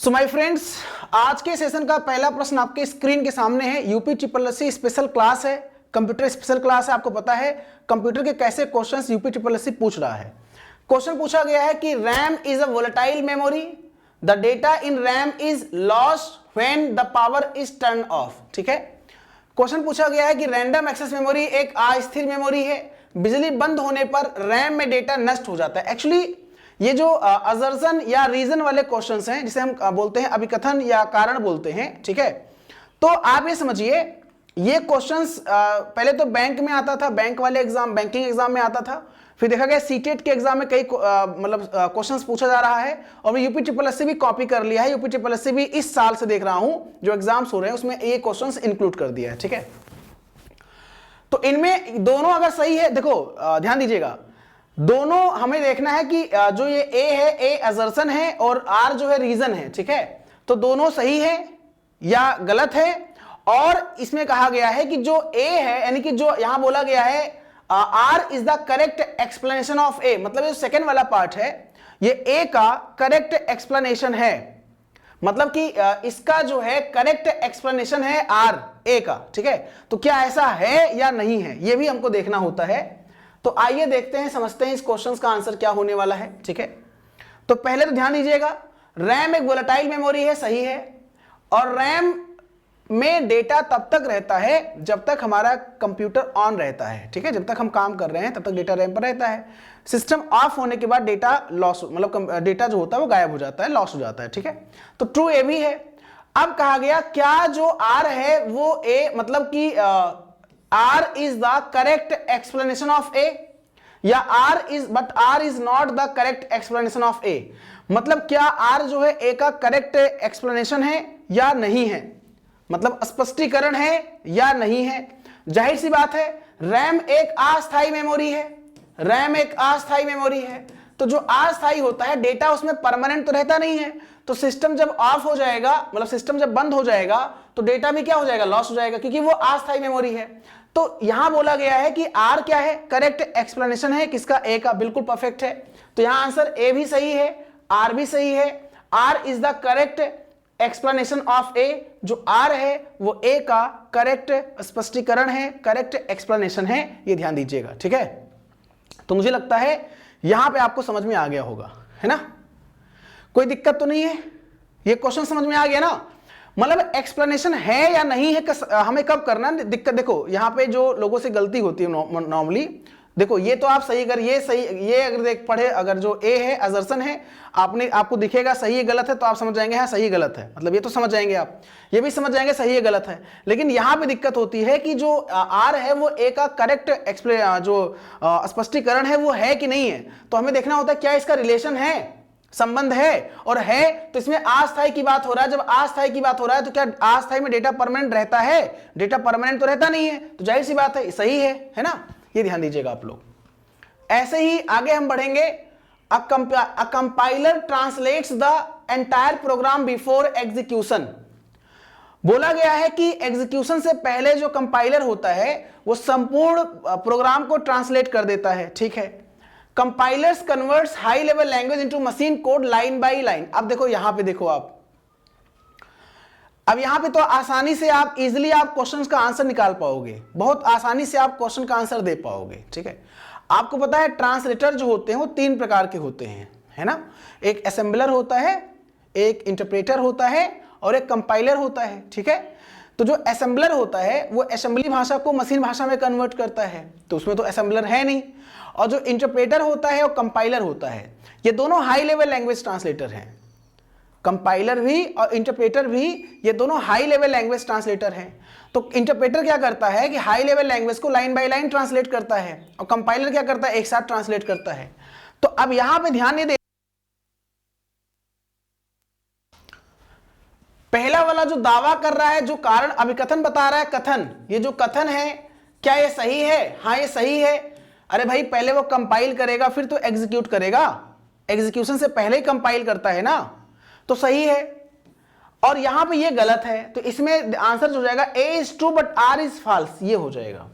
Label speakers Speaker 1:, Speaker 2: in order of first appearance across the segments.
Speaker 1: So my friends, आज के session का पहला प्रश्न आपके स्क्रीन के सामने है। UP triple SC special class है, कंप्यूटर स्पेशल क्लास है। आपको पता है कंप्यूटर के कैसे क्वेश्चंस यूपी ट्रिपल एससी पूछ रहा है। क्वेश्चन पूछा गया है कि RAM is a volatile memory, the data in RAM is lost when the power is turn off. ठीक है, क्वेश्चन पूछा गया है कि रैंडम एक्सेस मेमोरी एक अस्थिर मेमोरी है, बिजली बंद होने पर रैम में डेटा नष्ट हो जाता है। एक्चुअली ये जो असर्शन या रीजन वाले क्वेश्चंस हैं, जिसे हम बोलते हैं अभिकथन या कारण बोलते हैं, ठीक है। तो आप ये समझिए, ये क्वेश्चंस पहले तो बैंक में आता था, बैंक वाले एग्जाम, बैंकिंग एग्जाम में आता था। फिर देखा गया सीटेट के एग्जाम में कई मतलब क्वेश्चंस पूछा जा रहा है, और मैं यूपी ट्रिपल एससी भी कॉपी कर लिया है। यूपी ट्रिपल एससी भी इस साल से देख रहा हूं जो एग्जाम्स हो रहे हैं उसमें ये क्वेश्चंस इंक्लूड कर दिया है। ठीक है, तो इनमें दोनों अगर सही है, देखो ध्यान दीजिएगा, दोनों हमें देखना है कि जो ये ए है, ए असर्शन है और आर जो है रीजन है। ठीक है, तो दोनों सही है या गलत है। और इसमें कहा गया है कि जो ए है, यानी कि जो यहां बोला गया है R is the correct explanation of A, मतलब ये सेकेंड वाला पार्ट है, ये ए का करेक्ट एक्सप्लेनेशन है, मतलब कि इसका जो है करेक्ट एक्सप्लेनेशन है आर ए का। ठीक है, तो क्या ऐसा है या नहीं है, ये भी हमको देखना होता है। तो आइए देखते हैं, समझते हैं इस क्वेश्चन का आंसर क्या होने वाला है। ठीक है, तो पहले तो ध्यान दीजिएगा, रैम एक वोलेटाइल मेमोरी है, सही है। और रैम में डेटा तब तक रहता है जब तक हमारा कंप्यूटर ऑन रहता है। ठीक है, जब तक हम काम कर रहे हैं तब तक डेटा रैम पर रहता है। सिस्टम ऑफ होने के बाद डेटा लॉस, मतलब डेटा जो होता है वो गायब हो जाता है, लॉस हो जाता है। ठीक है, तो ट्रू ए भी है। अब कहा गया क्या जो आर है वो ए, मतलब कि R is the correct explanation of A, या R is not the correct explanation of A, मतलब क्या R जो है A का करेक्ट एक्सप्लेनेशन है या नहीं है, मतलब स्पष्टीकरण है या नहीं है। जाहिर सी बात है, रैम एक अस्थायी मेमोरी है, रैम एक अस्थायी मेमोरी है, तो जो अस्थायी होता है डेटा उसमें परमानेंट तो रहता नहीं है। तो सिस्टम जब ऑफ हो जाएगा, मतलब सिस्टम जब बंद हो जाएगा, तो डेटा भी क्या हो जाएगा, लॉस हो जाएगा, क्योंकि वो अस्थायी मेमोरी है। तो यहां बोला गया है कि आर क्या है, करेक्ट एक्सप्लेनेशन है किसका, ए का, बिल्कुल परफेक्ट है। तो यहां आंसर ए भी सही है, आर भी सही है। R is the correct explanation of A, जो आर है वो ए का करेक्ट स्पष्टीकरण है, करेक्ट एक्सप्लेनेशन है, ये ध्यान दीजिएगा। ठीक है, तो मुझे लगता है यहां पे आपको समझ में आ गया होगा, है ना, कोई दिक्कत तो नहीं है, ये क्वेश्चन समझ में आ गया ना। मतलब एक्सप्लेनेशन है या नहीं है हमें कब करना है, दिक्कत देखो यहां पे जो लोगों से गलती होती है नॉर्मली, देखो ये तो आप सही अगर ये सही, ये अगर देख पढ़े, अगर जो ए है असर्शन है, आपको दिखेगा सही है गलत है, तो आप समझ जाएंगे हाँ सही गलत है, मतलब ये तो समझ जाएंगे आप, ये भी समझ जाएंगे सही है गलत है। लेकिन यहां पे दिक्कत होती है कि जो आर है वो ए का करेक्ट जो स्पष्टीकरण है वो है कि नहीं है। तो हमें देखना होता है क्या इसका रिलेशन है, संबंध है, और है तो इसमें अस्थायी की बात हो रहा है। जब अस्थायी की बात हो रहा है तो क्या अस्थायी में डेटा परमानेंट रहता है, डेटा परमानेंट तो रहता नहीं है, तो जाहिर सी बात है सही है ना, ये ध्यान दीजिएगा आप लोग। ऐसे ही आगे हम बढ़ेंगे। A compiler translates the entire program before execution, बोला गया है कि एग्जीक्यूशन से पहले जो कंपाइलर होता है वो संपूर्ण प्रोग्राम को ट्रांसलेट कर देता है। ठीक है, compilers converts high level language into machine code line by line. अब देखो यहां पे देखो आप, अब यहां पे तो आसानी से आप इजीली आप क्वेश्चंस का आंसर निकाल पाओगे, बहुत आसानी से आप क्वेश्चन का आंसर दे पाओगे। ठीक है, आपको पता है ट्रांसलेटर जो होते हैं वो तीन प्रकार के होते हैं, है ना, एक असेंबलर होता है, एक इंटरप्रेटर होता है और एक कंपाइलर होता है। ठीक है, तो जो असेंबलर होता है वो असेंबली भाषा को मशीन भाषा में कन्वर्ट करता है, तो उसमें तो असेंबलर है नहीं। और जो इंटरप्रेटर होता है और कंपाइलर होता है, ये दोनों हाई लेवल लैंग्वेज ट्रांसलेटर हैं, कंपाइलर भी और इंटरप्रेटर भी, ये दोनों हाई लेवल लैंग्वेज ट्रांसलेटर हैं। तो इंटरप्रेटर क्या करता है कि हाई लेवल लैंग्वेज को लाइन बाय लाइन ट्रांसलेट करता है, और कंपाइलर क्या करता है, एक साथ ट्रांसलेट करता है। तो अब यहां पे ध्यान नहीं दे, पहला वाला जो दावा कर रहा है, जो कारण अभिकथन बता रहा है, कथन, ये जो कथन है क्या ये सही है, हाँ ये सही है। अरे भाई पहले वो कंपाइल करेगा फिर तो एग्जीक्यूट करेगा, एग्जीक्यूशन से पहले ही कंपाइल करता है ना, तो सही है। और यहां पे ये गलत है, तो इसमें आंसर हो जाएगा A is true but R is false, ये हो जाएगा।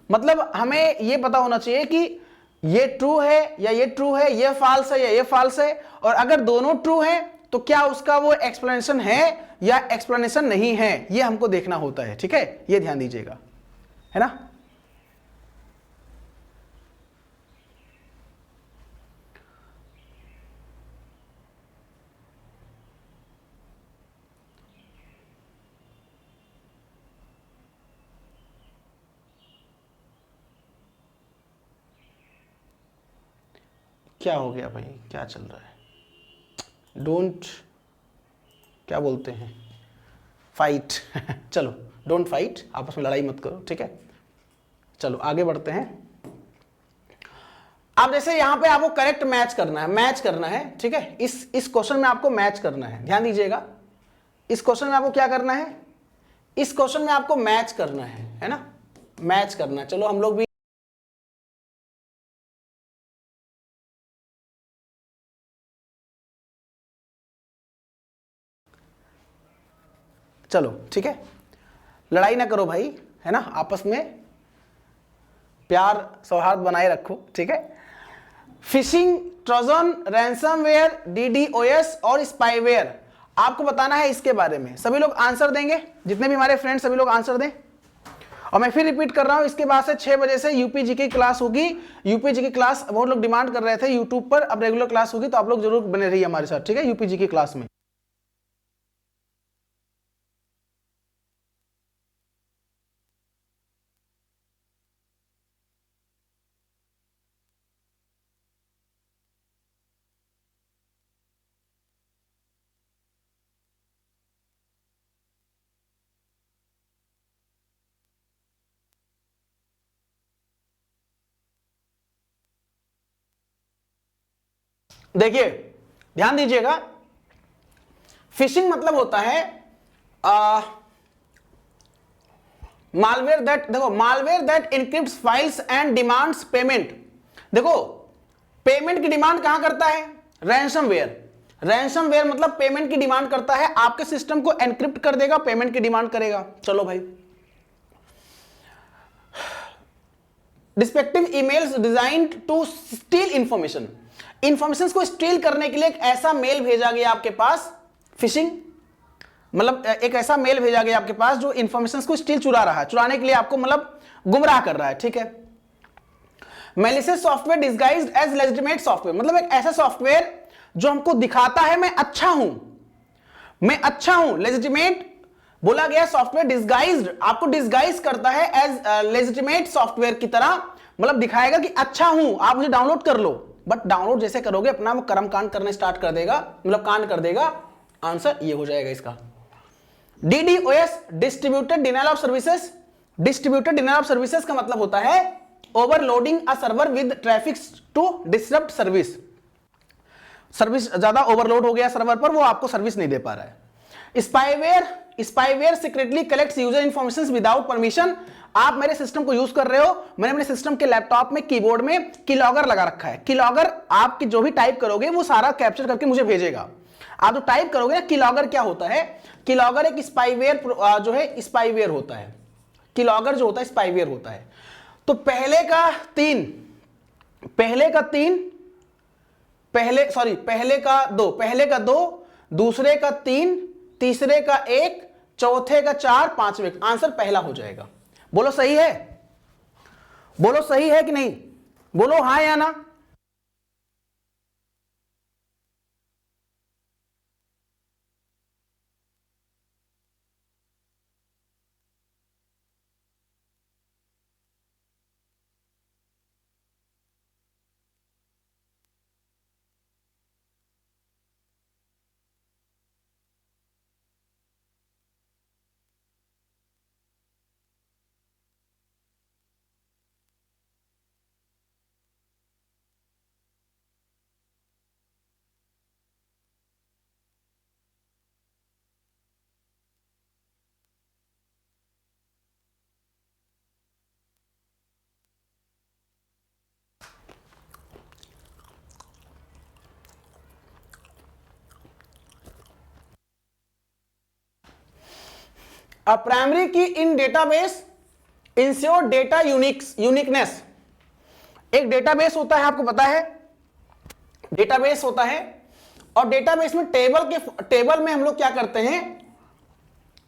Speaker 1: मतलब हमें ये पता होना चाहिए कि ये ट्रू है या ये ट्रू है, ये फॉल्स है या ये फॉल्स है, और अगर दोनों ट्रू है तो क्या उसका वो एक्सप्लेनेशन है या एक्सप्लेनेशन नहीं है, ये हमको देखना होता है। ठीक है, ये ध्यान दीजिएगा, है ना। क्या हो गया भाई, क्या चल रहा है? डोंट, क्या बोलते हैं, फाइट चलो, डोंट फाइट, आपस में लड़ाई मत करो, ठीक है। चलो आगे बढ़ते हैं। अब जैसे यहां पे आपको करेक्ट मैच करना है, ठीक है। इस क्वेश्चन में आपको मैच करना है, ध्यान दीजिएगा। इस क्वेश्चन में आपको क्या करना है, इस क्वेश्चन में आपको मैच करना है ना, मैच करना है। चलो हम लोग भी चलो, ठीक है, लड़ाई ना करो भाई, है ना, आपस में प्यार सौहार्द बनाए रखो, ठीक है। फिशिंग, ट्रोजन, रैंसमवेयर, डीडोएस और स्पाईवेयर, आपको बताना है इसके बारे में। सभी लोग आंसर देंगे, जितने भी हमारे फ्रेंड्स सभी लोग आंसर दें। और मैं फिर रिपीट कर रहा हूं, इसके बाद से 6 बजे से यूपीजी की क्लास होगी। यूपीजी की क्लास बहुत लोग डिमांड कर रहे थे यूट्यूब पर, अब रेगुलर क्लास होगी, तो आप लोग जरूर बने रहिए हमारे साथ, ठीक है, यूपीजी की क्लास में। देखिए ध्यान दीजिएगा, फिशिंग मतलब होता है मालवेयर दैट, देखो, malware that encrypts files and demands payment. देखो पेमेंट की डिमांड कहां करता है, रैंसमवेयर। रैंसमवेयर मतलब पेमेंट की डिमांड करता है, आपके सिस्टम को एनक्रिप्ट कर देगा, पेमेंट की डिमांड करेगा। चलो भाई, deceptive emails designed to steal information, information को स्टील करने के लिए एक ऐसा मेल भेजा गया आपके पास, फिशिंग मतलब एक ऐसा मेल भेजा गया आपके पास जो इंफॉर्मेशन को स्टील चुरा रहा है, चुराने के लिए आपको मतलब गुमराह कर रहा है, ठीक है। Malicious software disguised as legitimate software, मतलब एक ऐसा सॉफ्टवेयर जो हमको दिखाता है मैं अच्छा हूं, मैं अच्छा हूं, लेजिटिमेट बोला गया सॉफ्टवेयर, डिस्गाइज्ड आपको डिस्गाइज करता है एज लेजिटिमेट सॉफ्टवेयर की तरह, मतलब दिखाएगा कि अच्छा हूं, आप मुझे डाउनलोड कर लो। बट डाउनलोड जैसे करोगे अपना वो कर्मकांड करने स्टार्ट कर देगा, मतलब कांड कर देगा। आंसर ये हो जाएगा इसका। DDoS, distributed denial of services, distributed denial of services का मतलब होता है overloading a server with traffic to disrupt service. Service ज्यादा ओवरलोड हो गया सर्वर पर, वो आपको सर्विस नहीं दे पा रहा है। Spyware, spyware secretly collects user information without permission. आप मेरे सिस्टम को यूज कर रहे हो, मैंने अपने सिस्टम के लैपटॉप में कीबोर्ड में कीलॉगर लगा रखा है। कीलॉगर आपकी जो भी टाइप करोगे वो सारा कैप्चर करके मुझे भेजेगा। आप जो टाइप करोगे ना, कीलॉगर क्या होता है, कीलॉगर एक स्पाईवेयर जो है, स्पाईवेयर होता है। कीलॉगर जो होता है स्पाईवेयर होता है। तो पहले का तीन, पहले का दो, दूसरे का 3, तीसरे का 1, चौथे का 4, पांचवे। आंसर पहला हो जाएगा। बोलो सही है, बोलो सही है कि नहीं, बोलो हाँ या ना। A primary key in database ensure data uniqueness। एक डेटाबेस होता है, आपको पता है डेटाबेस होता है, और डेटाबेस में टेबल में हम लोग क्या करते हैं,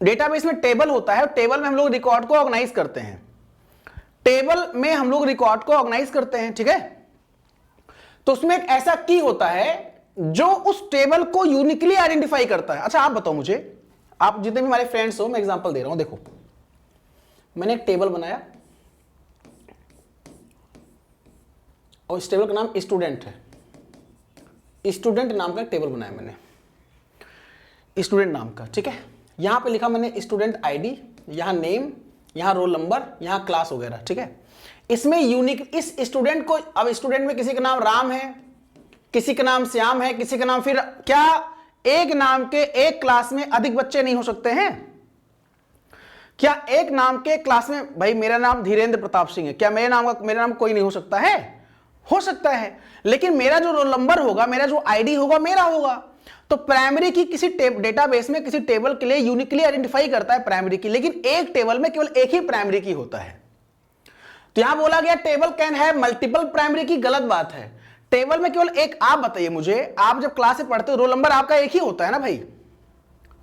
Speaker 1: डेटाबेस में टेबल होता है, टेबल में हम लोग रिकॉर्ड को ऑर्गेनाइज करते हैं, टेबल में हम लोग रिकॉर्ड को ऑर्गेनाइज करते हैं, ठीक है। तो उसमें एक ऐसा की होता है जो उस टेबल को यूनिकली आइडेंटिफाई करता है। अच्छा आप बताओ मुझे, आप जितने भी हमारे फ्रेंड्स हो, मैं एग्जांपल दे रहा हूं, देखो मैंने एक टेबल बनाया और इस टेबल का नाम स्टूडेंट है, स्टूडेंट नाम का टेबल बनाया मैंने, स्टूडेंट नाम का, ठीक है। यहां पे लिखा मैंने स्टूडेंट आईडी, यहां नेम, यहां रोल नंबर, यहां क्लास वगैरह, ठीक है। इसमें यूनिक, इस स्टूडेंट को, अब स्टूडेंट में किसी का नाम राम है, किसी का नाम श्याम है, किसी का नाम, फिर क्या एक नाम के एक क्लास में अधिक बच्चे नहीं हो सकते हैं? क्या एक नाम के क्लास में, भाई मेरा नाम धीरेन्द्र प्रताप सिंह है, क्या मेरे नाम कोई नहीं हो सकता है? हो सकता है, लेकिन मेरा जो रोल नंबर होगा, मेरा जो आईडी होगा, मेरा होगा। तो प्राइमरी की किसी डेटाबेस में किसी टेबल के लिए यूनिकली आइडेंटिफाई करता है प्राइमरी की, लेकिन एक टेबल में केवल एक ही प्राइमरी की होता है। तो यहां बोला गया table can have multiple primary की, गलत बात है। टेबल में केवल एक, आप बताइए मुझे, आप जब क्लास से पढ़ते हो रोल नंबर आपका एक ही होता है ना भाई,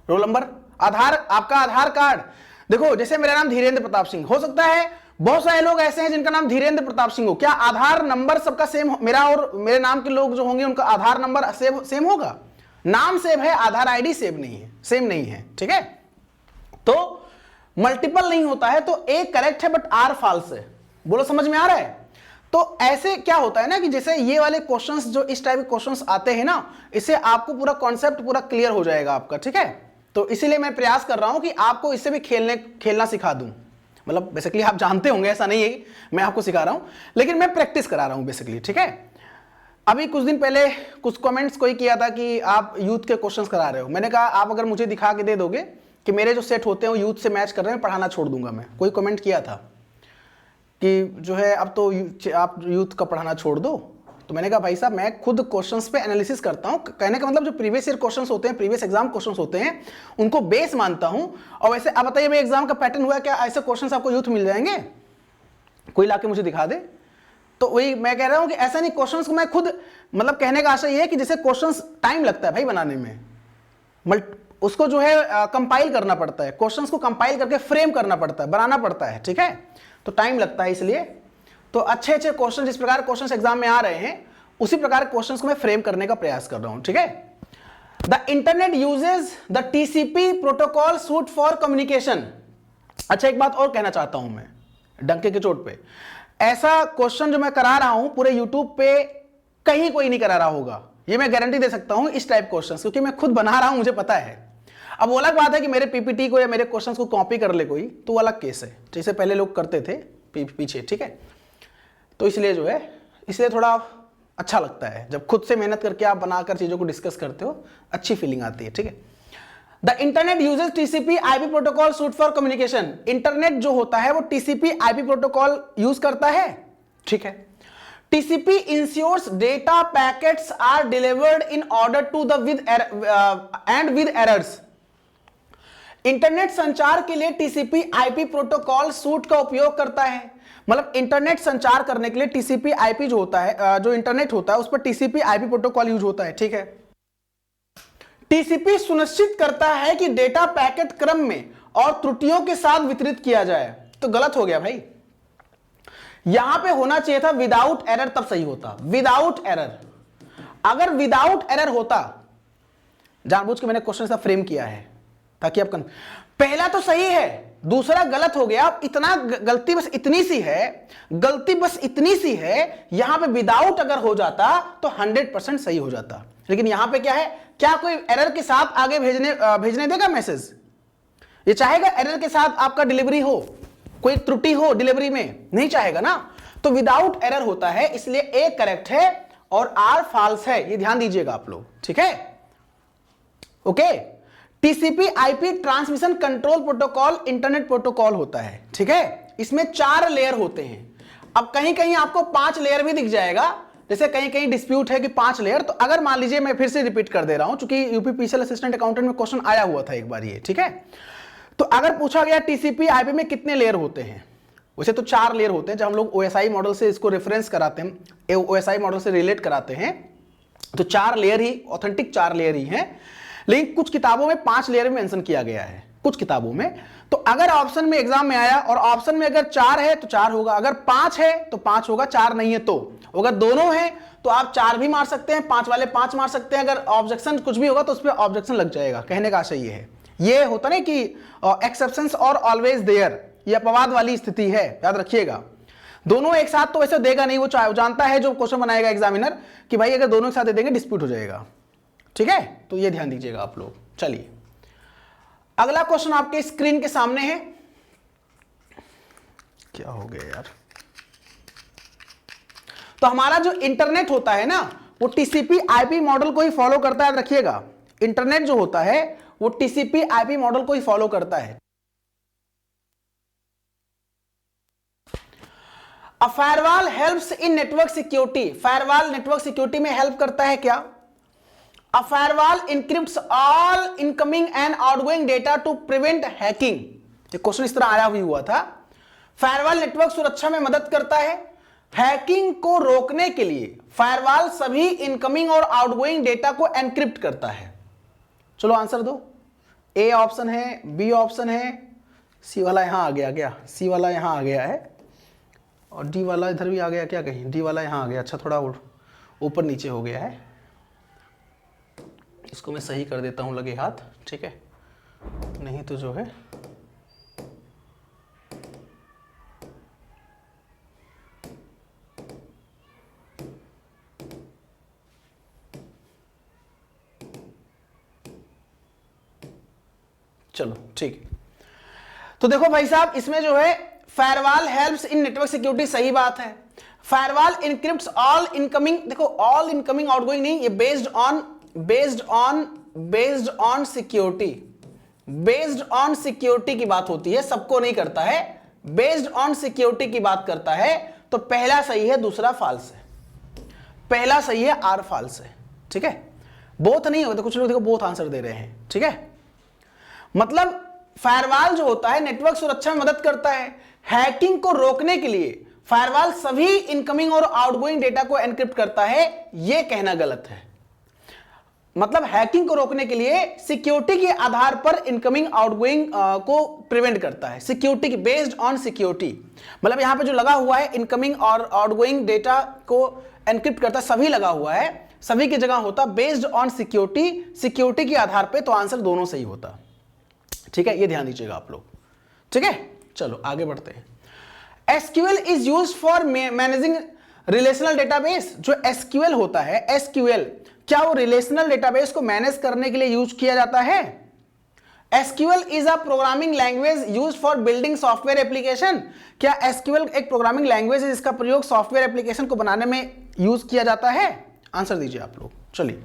Speaker 1: रोल नंबर, आधार, आपका आधार कार्ड, देखो जैसे मेरा नाम धीरेन्द्र प्रताप सिंह, हो सकता है बहुत सारे लोग ऐसे हैं जिनका नाम धीरेन्द्र प्रताप सिंह हो, क्या आधार नंबर सबका सेम, मेरा और मेरे नाम के लोग जो होंगे उनका आधार नंबर सेम होगा? नाम सेम है, आधार आईडी सेम नहीं है, सेम नहीं है, ठीक है। तो मल्टीपल नहीं होता है, तो ए करेक्ट है बट आर फॉल्स है। बोलो समझ में आ रहा है? तो ऐसे क्या होता है ना कि जैसे ये वाले क्वेश्चंस, जो इस टाइप के क्वेश्चंस आते हैं ना, इससे आपको पूरा कॉन्सेप्ट पूरा क्लियर हो जाएगा आपका, ठीक है। तो इसीलिए मैं प्रयास कर रहा हूं कि आपको इससे भी खेलना सिखा दूं। मतलब बेसिकली आप जानते होंगे, ऐसा नहीं है मैं आपको सिखा रहा हूं, लेकिन मैं प्रैक्टिस करा रहा हूं बेसिकली, ठीक है। अभी कुछ दिन पहले कुछ कमेंट्स कोई किया था कि आप यूथ के क्वेश्चंस करा रहे हो, मैंने कहा आप अगर मुझे दिखा के दे दोगे कि मेरे जो सेट होते हैं वो यूथ से मैच कर रहे हैं, पढ़ाना छोड़ दूंगा मैं। कोई कमेंट किया था कि जो है अब तो आप यूथ का पढ़ाना छोड़ दो। तो मैंने कहा भाई साहब मैं खुद क्वेश्चंस पे एनालिसिस करता हूं, कहने का मतलब जो प्रीवियस ईयर क्वेश्चंस होते हैं, प्रीवियस एग्जाम क्वेश्चंस होते हैं, उनको बेस मानता हूं। और वैसे आप बताइए भाई एग्जाम का पैटर्न हुआ, क्या ऐसे क्वेश्चंस आपको यूथ मिल जाएंगे? कोई लाके मुझे दिखा दे। तो वही मैं कह रहा हूं कि ऐसा नहीं, क्वेश्चंस को मैं खुद, मतलब कहने का आशा ये है कि जैसे क्वेश्चंस टाइम लगता है भाई बनाने में, उसको जो है कंपाइल करना पड़ता है, क्वेश्चंस को कंपाइल करके फ्रेम करना पड़ता है, बनाना पड़ता है, ठीक है। तो टाइम लगता है, इसलिए तो अच्छे अच्छे क्वेश्चन, जिस प्रकार क्वेश्चन एग्जाम में आ रहे हैं उसी प्रकार क्वेश्चन को मैं फ्रेम करने का प्रयास कर रहा हूं, ठीक है। The internet uses the TCP protocol suit for communication. अच्छा एक बात और कहना चाहता हूं मैं डंके के चोट पे, ऐसा क्वेश्चन जो मैं करा रहा हूं पूरे यूट्यूब पे कहीं कोई नहीं करा रहा होगा, ये मैं गारंटी दे सकता हूं इस टाइप क्वेश्चन, क्योंकि मैं खुद बना रहा हूं, मुझे पता है। अब वो अलग बात है कि मेरे पीपीटी को या मेरे क्वेश्चंस को कॉपी कर ले कोई, तो वो अलग केस है, जैसे पहले लोग करते थे पीछे, ठीक है। तो इसलिए जो है, इसलिए थोड़ा अच्छा लगता है जब खुद से मेहनत करके आप बनाकर चीजों को डिस्कस करते हो, अच्छी फीलिंग आती है, ठीक है। The internet uses TCP IP protocol suit for communication. Internet जो होता है वो टीसीपी आईपी प्रोटोकॉल यूज करता है, ठीक है। TCP ensures data packets are delivered in order to the with errors. Internet संचार के लिए टीसीपी आईपी प्रोटोकॉल सूट का उपयोग करता है। मतलब इंटरनेट संचार करने के लिए टीसीपी आईपी जो होता है, जो इंटरनेट होता है उस पर टीसीपी आईपी प्रोटोकॉल यूज होता है, ठीक है। टीसीपी सुनिश्चित करता है कि डेटा पैकेट क्रम में और त्रुटियों के साथ वितरित किया जाए। तो गलत हो गया भाई, यहां पे होना चाहिए था विदाउट एरर, तब सही होता, विदाउट एरर। अगर विदाउट एरर होता, जानबूझ के मैंने क्वेश्चन सा फ्रेम किया है ताकि आप पहला तो सही है, दूसरा गलत हो गया। इतना गलती बस इतनी सी है, गलती बस इतनी सी है, यहां पे विदाउट अगर हो जाता तो 100% सही हो जाता। लेकिन यहां पे क्या है, क्या कोई एरर के साथ आगे भेजने देगा मैसेज? ये चाहेगा एरर के साथ आपका डिलीवरी हो, कोई त्रुटि हो डिलीवरी में? नहीं चाहेगा ना। तो विदाउट एरर होता है, इसलिए ए करेक्ट है और आर फॉल्स है, ये ध्यान दीजिएगा आप लोग, ठीक है। Okay, TCP IP transmission control protocol internet protocol होता है, ठीक है। इसमें 4 लेयर होते हैं। अब कहीं कहीं आपको 5 लेयर भी दिख जाएगा, जैसे कहीं कहीं डिस्प्यूट है कि 5 लेयर। तो अगर मान लीजिए, मैं फिर से रिपीट कर दे रहा हूं, क्योंकि यूपीपीसीएल असिस्टेंट अकाउंटेंट में क्वेश्चन आया हुआ था एक बार ये, ठीक है। तो अगर पूछा गया टीसीपी आईपी में कितने लेयर होते हैं, वैसे तो 4 लेयर होते हैं। जब हम लोग ओएसआई मॉडल से इसको रेफरेंस कराते हैं, ओएसआई मॉडल से रिलेट कराते हैं, तो 4 लेयर ही ऑथेंटिक 4 लेयर ही हैं, लेकिन कुछ किताबों में 5 लेयर में मेंशन किया गया है, कुछ किताबों में। तो अगर ऑप्शन में एग्जाम में आया और ऑप्शन में अगर 4 है तो 4 होगा, अगर 5 है तो 5 होगा, 4 नहीं है तो, अगर दोनों है तो आप 4 भी मार सकते हैं, 5 वाले 5 मार सकते हैं, अगर ऑब्जेक्शन कुछ भी होगा तो उस पर ऑब्जेक्शन लग जाएगा। कहने का आशय ये है, ये होता ना कि एक्सेप्शंस और ऑलवेज देयर, ये अपवाद वाली स्थिति है, याद रखिएगा। दोनों एक साथ तो वैसे देगा नहीं, वो जानता है जो क्वेश्चन बनाएगा एग्जामिनर कि भाई अगर दोनों एक साथ दे देंगे डिस्प्यूट हो जाएगा, ठीक है, तो ये ध्यान दीजिएगा आप लोग। चलिए अगला क्वेश्चन आपके स्क्रीन के सामने है। क्या हो गया यार, तो हमारा जो इंटरनेट होता है ना वो टीसीपी आईपी मॉडल को ही फॉलो करता है, याद रखिएगा। इंटरनेट जो होता है वो टीसीपी आईपी मॉडल को ही फॉलो करता है। A firewall helps in network security, firewall network security में हेल्प करता है क्या? A firewall encrypts all incoming and outgoing data to prevent hacking. ये क्वेश्चन इस तरह आया भी हुआ था। फायरवॉल नेटवर्क सुरक्षा में मदद करता है, हैकिंग को रोकने के लिए फायरवॉल सभी इनकमिंग और आउटगोइंग डेटा को एनक्रिप्ट करता है। चलो आंसर दो। ए ऑप्शन है, बी ऑप्शन है, सी वाला यहां आ गया क्या? सी वाला यहां आ गया है और डी वाला इधर भी आ गया क्या? कहीं डी वाला यहां आ गया। अच्छा थोड़ा ऊपर नीचे हो गया है, इसको मैं सही कर देता हूं लगे हाथ, ठीक है, नहीं तो जो है चलो ठीक। तो देखो भाई साहब, इसमें जो है firewall helps in network security, सही बात है। फायरवॉल इनक्रिप्ट्स ऑल इनकमिंग, देखो ऑल इनकमिंग आउटगोइंग नहीं, ये based on security, based on security की बात होती है, सबको नहीं करता है, बेस्ड ऑन सिक्योरिटी की बात करता है। तो पहला सही है, दूसरा फॉल्स है। पहला सही है, आर फॉल्स है, ठीक है। बोथ नहीं होता, कुछ लोग देखो बोथ आंसर दे रहे हैं, ठीक है। मतलब फायरवॉल जो होता है नेटवर्क सुरक्षा में मदद करता है, हैकिंग को रोकने के लिए फायरवॉल सभी इनकमिंग और आउटगोइंग डेटा को एनक्रिप्ट करता है, यह कहना गलत है। मतलब हैकिंग को रोकने के लिए सिक्योरिटी के आधार पर इनकमिंग आउटगोइंग को प्रिवेंट करता है, सिक्योरिटी की बेस्ड ऑन सिक्योरिटी। मतलब यहां पे जो लगा हुआ है इनकमिंग और आउटगोइंग डेटा को एनक्रिप्ट करता, सभी लगा हुआ है, सभी की जगह होता बेस्ड ऑन सिक्योरिटी, सिक्योरिटी के आधार पे, तो आंसर दोनों सही होता, ठीक है। ये ध्यान दीजिएगा आप लोग, ठीक है। चलो आगे बढ़ते हैं। SQL is used for managing relational database. जो एसक्यूएल होता है, एसक्यूएल क्या वो रिलेशनल डेटाबेस को मैनेज करने के लिए यूज किया जाता है? SQL is a programming language used for building software application. क्या एसक्यूएल एक प्रोग्रामिंग लैंग्वेज है जिसका प्रयोग सॉफ्टवेयर एप्लीकेशन को बनाने में यूज किया जाता है? आंसर दीजिए आप लोग। चलिए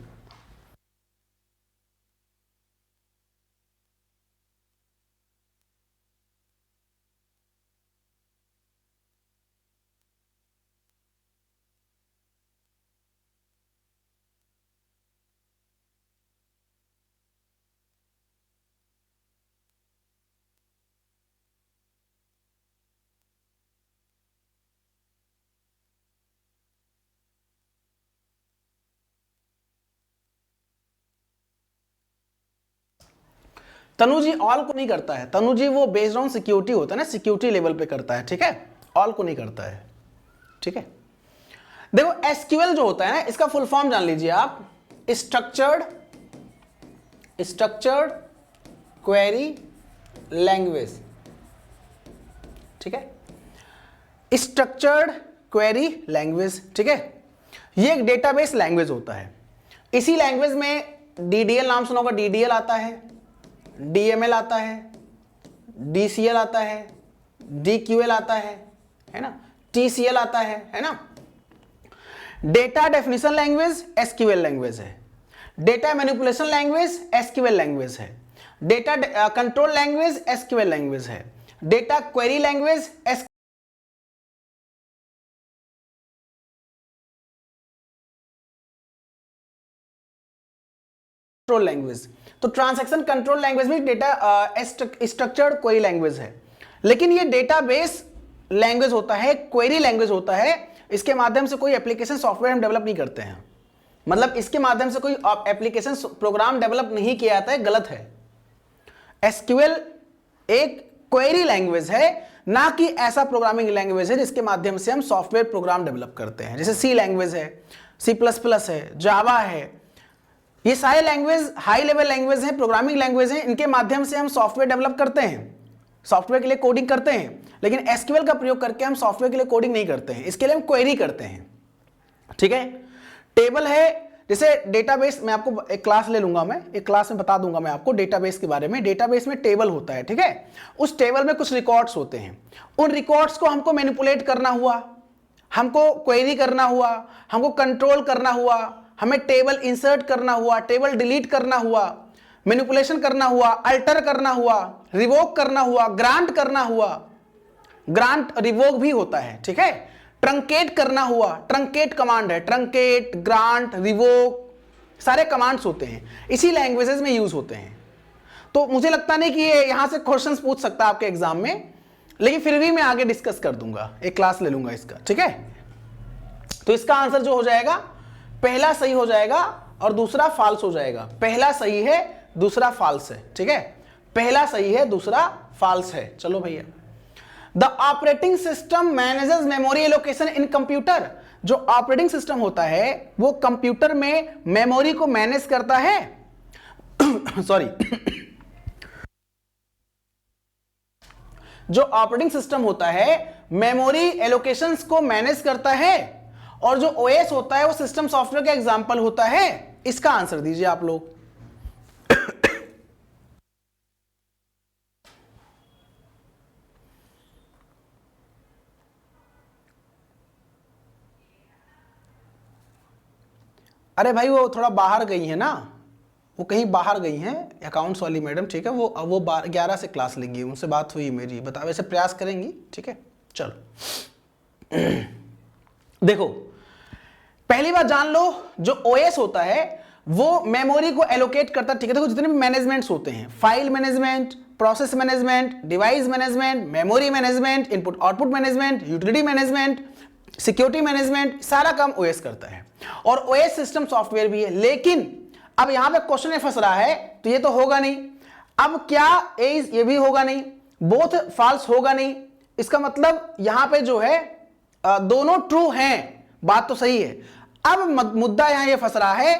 Speaker 1: तनु जी ऑल को नहीं करता है, तनु जी वो बेस्ड ऑन सिक्योरिटी होता है ना, सिक्योरिटी लेवल पे करता है, ठीक है, ऑल को नहीं करता है, ठीक है। देखो एसक्यूएल जो होता है ना, इसका फुल फॉर्म जान लीजिए आप, स्ट्रक्चर्ड क्वेरी लैंग्वेज, ठीक है, स्ट्रक्चर्ड क्वेरी लैंग्वेज, ठीक है। ये एक डेटाबेस लैंग्वेज होता है। इसी लैंग्वेज में डीडीएल नाम सुना होगा, डीडीएल आता है, डीएमएल आता है, डीसीएल आता है, डीक्यूएल आता है ना, टीसीएल आता है ना। Data definition language SQL language है, data manipulation language SQL language है, data control language SQL language है, data query language control language. तो ट्रांजैक्शन कंट्रोल लैंग्वेज भी डेटा स्ट्रक्चर्ड क्वेरी लैंग्वेज है, लेकिन ये डेटाबेस लैंग्वेज होता है, क्वेरी लैंग्वेज होता है। इसके माध्यम से कोई एप्लीकेशन सॉफ्टवेयर हम डेवलप नहीं करते हैं, मतलब इसके माध्यम से कोई एप्लीकेशन प्रोग्राम डेवलप नहीं किया जाता है, गलत है। एसक्यूएल एक क्वेरी लैंग्वेज है, ना कि ऐसा प्रोग्रामिंग लैंग्वेज है जिसके माध्यम से हम सॉफ्टवेयर प्रोग्राम डेवलप करते हैं। जैसे सी लैंग्वेज है, सी प्लस प्लस है, जावा है, ये सारे लैंग्वेज हाई लेवल लैंग्वेज हैं, प्रोग्रामिंग लैंग्वेज हैं, इनके माध्यम से हम सॉफ्टवेयर डेवलप करते हैं, सॉफ्टवेयर के लिए कोडिंग करते हैं। लेकिन एसक्यूएल का प्रयोग करके हम सॉफ्टवेयर के लिए कोडिंग नहीं करते हैं, इसके लिए हम क्वेरी करते हैं। ठीक है, टेबल है, जैसे डेटाबेस, मैं आपको एक क्लास ले लूंगा, मैं एक क्लास में बता दूंगा मैं आपको डेटाबेस के बारे में। डेटाबेस में टेबल होता है, ठीक है, उस टेबल में कुछ रिकॉर्ड्स होते हैं, उन रिकॉर्ड्स को हमको मैनिपुलेट करना हुआ, हमको क्वेरी करना हुआ, हमको कंट्रोल करना हुआ, हमें टेबल इंसर्ट करना हुआ, टेबल डिलीट करना हुआ, मैनिपुलेशन करना हुआ, अल्टर करना हुआ, रिवोक करना हुआ, ग्रांट करना हुआ, ग्रांट रिवोक भी होता है, ठीक है, ट्रंकेट करना हुआ, ट्रंकेट कमांड है, ट्रंकेट, ग्रांट, रिवोक, सारे कमांड्स होते हैं, इसी लैंग्वेजेस में यूज होते हैं। तो मुझे लगता नहीं कि ये यहां से क्वेश्चंस पूछ सकता है आपके एग्जाम में, लेकिन फिर भी मैं आगे डिस्कस कर दूंगा, एक क्लास ले लूंगा इसका, ठीक है। तो इसका आंसर जो हो जाएगा, पहला सही हो जाएगा और दूसरा फॉल्स हो जाएगा। पहला सही है, दूसरा फॉल्स है, ठीक है, पहला सही है, दूसरा फॉल्स है। चलो भैया, the operating system manages memory allocation in computer. जो ऑपरेटिंग सिस्टम होता है वो कंप्यूटर में मेमोरी को मैनेज करता है सॉरी जो ऑपरेटिंग सिस्टम होता है मेमोरी एलोकेशंस को मैनेज करता है, और जो ओएस होता है वो सिस्टम सॉफ्टवेयर का एग्जांपल होता है। इसका आंसर दीजिए आप लोग। अरे भाई वो थोड़ा बाहर गई है ना, वो कहीं बाहर गई हैं अकाउंट्स वाली मैडम, ठीक है, वो 11 से क्लास लेंगी, उनसे बात हुई मेरी, बता वैसे प्रयास करेंगी, ठीक है। चलो देखो, पहली बात जान लो, जो ओएस होता है वो मेमोरी को एलोकेट करता है, ठीक है। देखो जितने भी मैनेजमेंट्स होते हैं, file management, process management, device management, memory management, input output management, utility management, security management, सारा काम ओएस करता है, और ओएस सिस्टम सॉफ्टवेयर भी है। लेकिन अब यहां पे क्वेश्चन में फंस रहा है, तो ये तो होगा नहीं, अब क्या ये भी होगा नहीं, बोथ फॉल्स होगा नहीं, इसका मतलब यहां पे जो है दोनों ट्रू हैं, बात तो सही है। अब मुद्दा यहां ये फंस रहा है,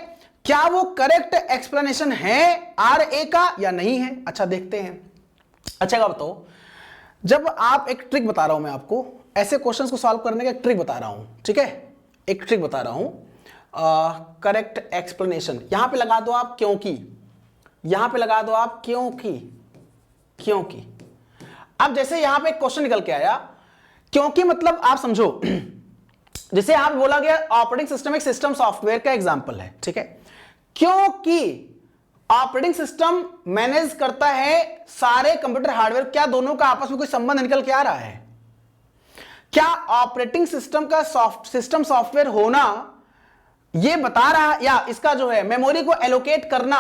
Speaker 1: क्या वो करेक्ट एक्सप्लेनेशन है आर ए का या नहीं है। अच्छा देखते हैं। अच्छा का बताओ, जब आप, एक ट्रिक बता रहा हूं मैं आपको, ऐसे क्वेश्चंस को सॉल्व करने का एक ट्रिक बता रहा हूं, ठीक है, एक ट्रिक बता रहा हूं, करेक्ट एक्सप्लेनेशन, यहां पे लगा दो आप क्योंकि, यहां पे लगा दो आप क्योंकि, क्योंकि। अब जैसे यहां पे एक क्वेश्चन निकल के आया, क्योंकि मतलब आप समझो, जैसे आप बोला गया ऑपरेटिंग सिस्टम एक सिस्टम सॉफ्टवेयर का एग्जांपल है, ठीक है, क्योंकि ऑपरेटिंग सिस्टम मैनेज करता है सारे कंप्यूटर हार्डवेयर, क्या दोनों का आपस में कोई संबंध निकल के आ रहा है? क्या ऑपरेटिंग सिस्टम का सिस्टम सॉफ्टवेयर होना यह बता रहा, या इसका जो है मेमोरी को एलोकेट करना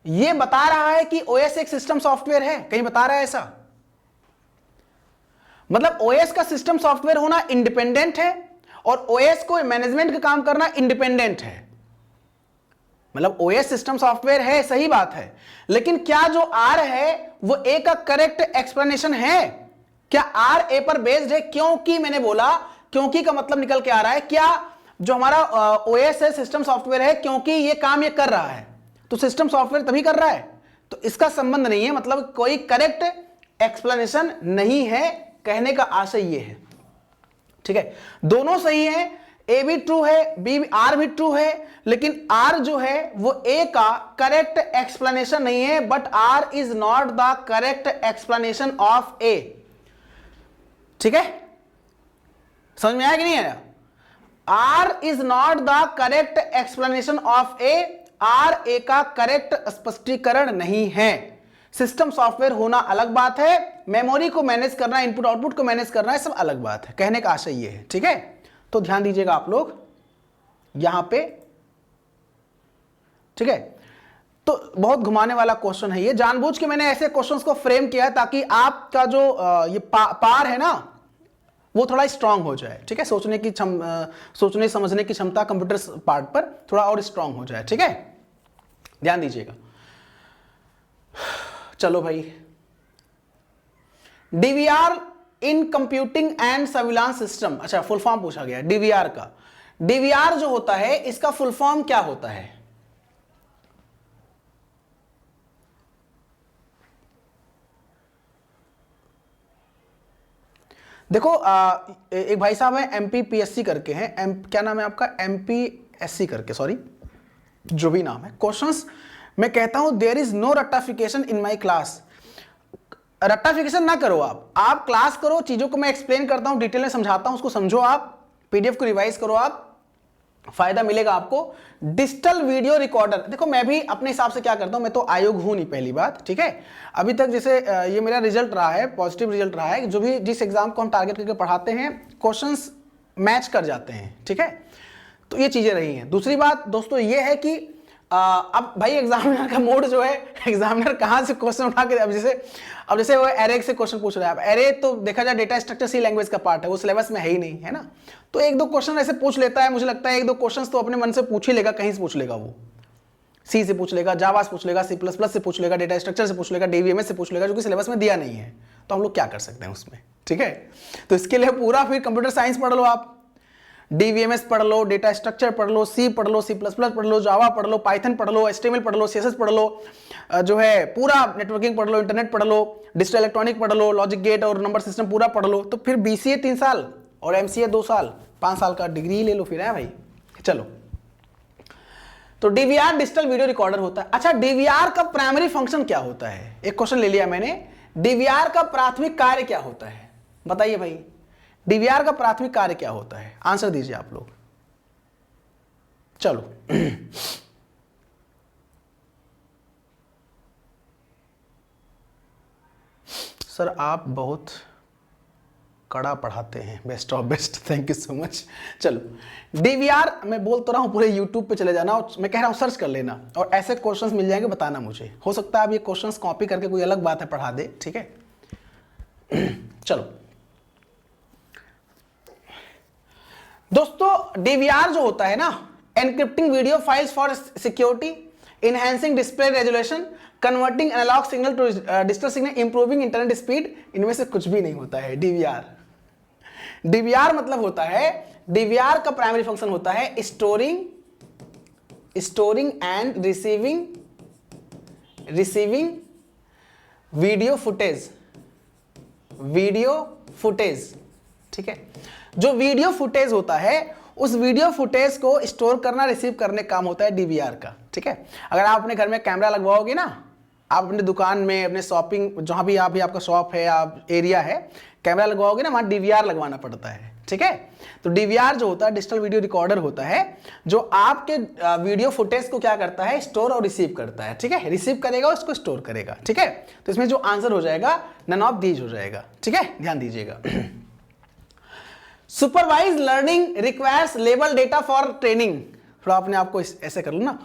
Speaker 1: यह बता रहा है कि ओएस एक सिस्टम सॉफ्टवेयर है? कहीं बता रहा है ऐसा? मतलब ओएस का सिस्टम सॉफ्टवेयर होना इंडिपेंडेंट है और ओएस को मैनेजमेंट का काम करना इंडिपेंडेंट है। मतलब ओएस सिस्टम सॉफ्टवेयर है, सही बात है, लेकिन क्या जो आर है वो ए का करेक्ट एक्सप्लेनेशन है? क्या आर ए पर बेस्ड है? क्योंकि मैंने बोला, क्योंकि का मतलब निकल के आ रहा है, क्या जो हमारा ओएस है सिस्टम सॉफ्टवेयर है, क्योंकि ये काम ये कर रहा है तो सिस्टम सॉफ्टवेयर तभी कर रहा है, तो इसका संबंध नहीं है, मतलब कोई करेक्ट एक्सप्लेनेशन नहीं है, कहने का आशय ये है, ठीक है। दोनों सही है, ए भी ट्रू है, बी आर भी ट्रू है, लेकिन आर जो है वो ए का करेक्ट एक्सप्लेनेशन नहीं है, but R is not the correct explanation of A, ठीक है, समझ में आया कि नहीं आया? R is not the correct explanation of A, R A का करेक्ट स्पष्टीकरण नहीं है। सिस्टम सॉफ्टवेयर होना अलग बात है, मेमोरी को मैनेज करना, इनपुट आउटपुट को मैनेज करना है, सब अलग बात है, कहने का आशय ये है, ठीक है। तो ध्यान दीजिएगा आप लोग यहां पे, ठीक है। तो बहुत घुमाने वाला क्वेश्चन है ये, जानबूझ के मैंने ऐसे क्वेश्चंस को फ्रेम किया है ताकि आपका जो ये पार है ना, वो थोड़ा स्ट्रांग हो जाए, ठीक है, सोचने समझने की क्षमता कंप्यूटर पार्ट पर थोड़ा और स्ट्रांग हो जाए, ठीक है, ध्यान दीजिएगा। चलो भाई, DVR in computing and surveillance system, अच्छा फुल फॉर्म पूछा गया डीवीआर का। डीवीआर जो होता है इसका फुल फॉर्म क्या होता है? देखो एक भाई साहब है एमपीपीएससी करके हैं, क्या नाम है आपका, एमपीएससी करके, सॉरी जो भी नाम है। क्वेश्चंस मैं कहता हूं देयर इज नो रट्टाफिकेशन इन माय क्लास। रट्टाफिकेशन ना करो, आप क्लास करो, चीजों को मैं एक्सप्लेन करता हूं, डिटेल में समझाता हूं, उसको समझो, आप पीडीएफ को रिवाइज करो, आप फायदा मिलेगा आपको। डिजिटल वीडियो रिकॉर्डर, देखो मैं भी अपने हिसाब से क्या करता हूं, मैं तो आयोग हूं नहीं, पहली बात, ठीक है। अभी तक जैसे ये मेरा रिजल्ट रहा है, पॉजिटिव रिजल्ट रहा है, जो भी जिस एग्जाम को हम टारगेट करके पढ़ाते हैं क्वेश्चंस मैच कर जाते हैं, ठीक है, तो ये चीजें रही हैं। दूसरी बात दोस्तों ये है कि अब भाई एग्जामिनर का मोड जो है, एग्जामिनर कहां से क्वेश्चन उठा के, अब जैसे वो एरे से क्वेश्चन पूछ रहा है, अब एरे तो देखा जाए डेटा स्ट्रक्चर सी लैंग्वेज का पार्ट है, वो सिलेबस में है ही नहीं, है ना, तो एक दो क्वेश्चन ऐसे पूछ लेता है, मुझे लगता है एक दो क्वेश्चन तो अपने मन से पूछ ही लेगा, कहीं से पूछ लेगा, वो सी से पूछ लेगा, जावा से पूछ लेगा, सी प्लस प्लस से पूछ लेगा, डेटा स्ट्रक्चर से पूछ लेगा, डीवीएमएस से पूछ लेगा, जो कि सिलेबस में दिया नहीं है, तो हम लोग क्या कर सकते हैं उसमें, ठीक है। तो इसके लिए पूरा फिर कंप्यूटर साइंस पढ़ लो, आप डीवीएमएस पढ़ लो, डेटा स्ट्रक्चर पढ़ लो, सी पढ़ लो, सी प्लस प्लस पढ़ लो, जावा पढ़ लो, पाइथन पढ़ लो, एचटीएमएल पढ़ लो, सीएसएस पढ़ लो, जो है पूरा नेटवर्किंग पढ़ लो, इंटरनेट पढ़ लो, डिजिटल इलेक्ट्रॉनिक पढ़ लो, लॉजिक गेट और नंबर सिस्टम पूरा पढ़ लो, तो फिर बीसीए 3 साल और एमसीए 2 साल, 5 साल का डिग्री ले लो फिर, है भाई। चलो, तो डीवीआर डिजिटल वीडियो रिकॉर्डर होता है। अच्छा, डीवीआर का प्राइमरी फंक्शन क्या होता है? एक क्वेश्चन ले लिया मैंने, डीवीआर का प्राथमिक कार्य क्या होता है? बताइए भाई, डीवीआर का प्राथमिक कार्य क्या होता है? आंसर दीजिए आप लोग। चलो सर आप बहुत कड़ा पढ़ाते हैं, best of best, thank you so much. चलो डीवीआर मैं बोल तो रहा हूं, पूरे यूट्यूब पे चले जाना और मैं कह रहा हूं सर्च कर लेना, और ऐसे क्वेश्चंस मिल जाएंगे, बताना मुझे, हो सकता है आप ये क्वेश्चंस कॉपी करके कोई अलग बात है पढ़ा दे, ठीक है। चलो दोस्तों, डीवीआर जो होता है ना, encrypting video files for security, enhancing display resolution, converting analogue signal to digital signal, improving internet speed, इनमें से कुछ भी नहीं होता है डीवीआर। डीवीआर मतलब होता है, डीवीआर का प्राइमरी फंक्शन होता है storing and receiving video footage, ठीक है। जो वीडियो फुटेज होता है, उस वीडियो फुटेज को स्टोर करना, रिसीव करने काम होता है डीवीआर का, ठीक है। अगर आप अपने घर में कैमरा लगवाओगे ना, आप अपने दुकान में, अपने शॉपिंग, जहां भी आपका शॉप है, आप एरिया है, कैमरा लगवाओगे ना, वहां डीवीआर लगवाना पड़ता है, ठीक है। तो डीवीआर जो होता है डिजिटल वीडियो रिकॉर्डर होता है, जो आपके वीडियो फुटेज को क्या करता है, स्टोर और रिसीव करता है, ठीक है। रिसीव करेगा, उसको स्टोर करेगा, ठीक है। तो इसमें जो आंसर हो जाएगा नन ऑफ दीज हो जाएगा, ठीक है, ध्यान दीजिएगा। Supervise learning requires label data for training. थोड़ा अपने आप को ऐसे कर लो ना,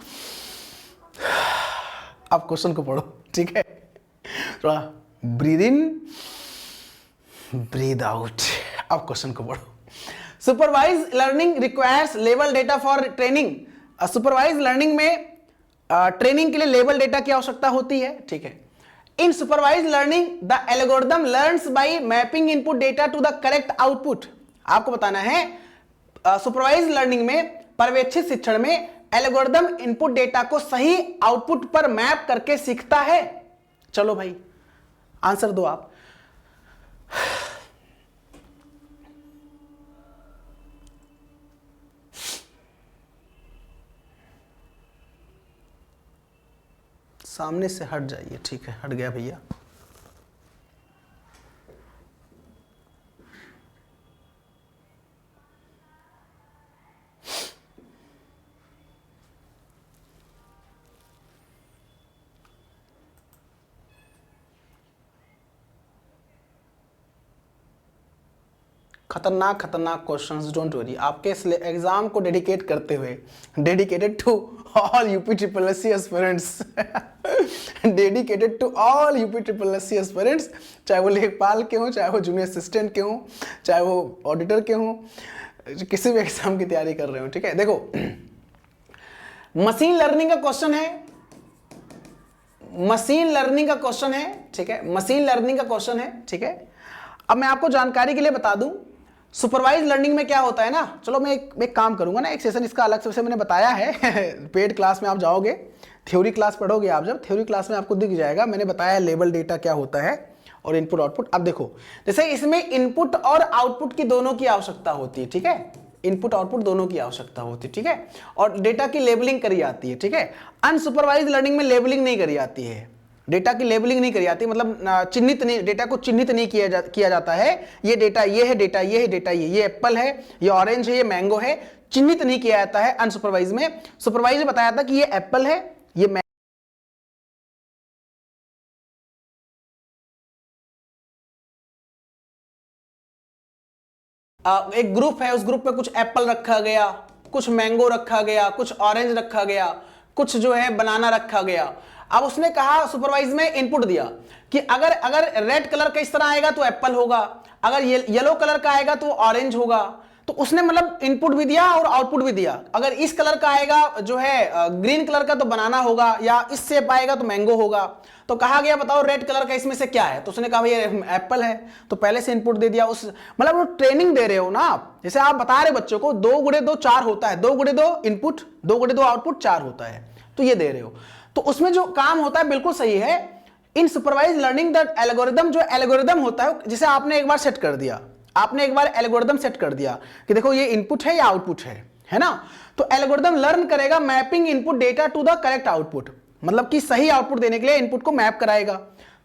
Speaker 1: आप क्वेश्चन को पढ़ो, ठीक है, थोड़ा ब्रीद इन ब्रीद आउट, आप क्वेश्चन को पढ़ो। Supervise learning requires label data for training. Supervise learning में ट्रेनिंग के लिए लेबल डेटा की आवश्यकता होती है, ठीक है। In supervise learning the algorithm learns by mapping input data to the correct output. आपको बताना है सुपरवाइज लर्निंग में, पर्यवेक्षित शिक्षण में, एल्गोरिथम इनपुट डेटा को सही आउटपुट पर मैप करके सीखता है। चलो भाई आंसर दो आप। सामने से हट जाइए, ठीक है, हट गया भैया। खतरनाक खतरनाक क्वेश्चंस, डोंट वरी। आपके एग्जाम को डेडिकेट करते हुए, dedicated to all UP triple S C aspirants, dedicated to all UP triple S C aspirants, चाहे वो लेखपाल के हों, चाहे वो जूनियर असिस्टेंट के हों, चाहे वो ऑडिटर के हों, किसी भी एग्जाम की तैयारी कर रहे हो, ठीक है। देखो मशीन लर्निंग का क्वेश्चन है, मशीन लर्निंग का क्वेश्चन है, ठीक है, मशीन लर्निंग का क्वेश्चन है, ठीक है। अब मैं आपको जानकारी के लिए बता दूं, सुपरवाइज लर्निंग में क्या होता है ना, चलो मैं एक काम करूंगा ना, एक सेशन इसका अलग से मैंने बताया है पेड क्लास में आप जाओगे, थ्योरी क्लास पढ़ोगे आप, जब थ्योरी क्लास में आपको दिख जाएगा, मैंने बताया है लेबल डेटा क्या होता है और इनपुट आउटपुट। अब देखो जैसे इसमें इनपुट और आउटपुट की दोनों की आवश्यकता होती है, ठीक है, इनपुट आउटपुट दोनों की आवश्यकता होती है, ठीक है, और डेटा की लेबलिंग करी जाती है, ठीक है। अनसुपरवाइज लर्निंग में लेबलिंग नहीं करी जाती है, डेटा की लेबलिंग नहीं करी जाती, मतलब चिन्हित नहीं, डेटा को चिन्हित नहीं किया जाता है, ये डेटा ये है, डेटा ये है, डेटा ये एप्पल है, ये ऑरेंज है, ये मैंगो है, चिन्हित नहीं किया जाता है अनसुपरवाइज में। सुपरवाइज में बताया था कि ये एप्पल है, ये एक ग्रुप है, उस ग्रुप में कुछ एप्पल रखा गया, कुछ मैंगो रखा गया, कुछ ऑरेंज रखा गया, कुछ जो है बनाना रखा गया। अब उसने कहा सुपरवाइज में इनपुट दिया कि अगर रेड कलर का इस तरह आएगा तो एप्पल होगा, अगर येलो कलर का आएगा तो ऑरेंज होगा। तो उसने मतलब इनपुट भी दिया और आउटपुट भी दिया, अगर इस कलर का आएगा जो है ग्रीन कलर का तो बनाना होगा, या इस शेप आएगा तो मैंगो होगा। तो कहा गया बताओ रेड कलर का इसमें से क्या है, तो उसने कहा भाई एप्पल है, तो पहले से इनपुट दे दिया। उस मतलब वो ट्रेनिंग दे रहे हो ना आप, जैसे आप बता रहे बच्चों को 2 गुणे 2 4 होता है, 2 गुणे 2 इनपुट, 2 गुणे 2 आउटपुट 4 होता है, तो ये दे रहे हो। तो उसमें जो काम होता है बिल्कुल सही है। In supervise learning that algorithm, जो एल्गोरिदम होता है जिसे आपने एक बार सेट कर दिया, आपने एक बार एल्गोरिदम सेट कर दिया कि देखो ये इनपुट है या आउटपुट है ना, तो एल्गोरिदम लर्न करेगा mapping input data to the correct output, मतलब कि सही आउटपुट देने के लिए इनपुट को मैप कराएगा।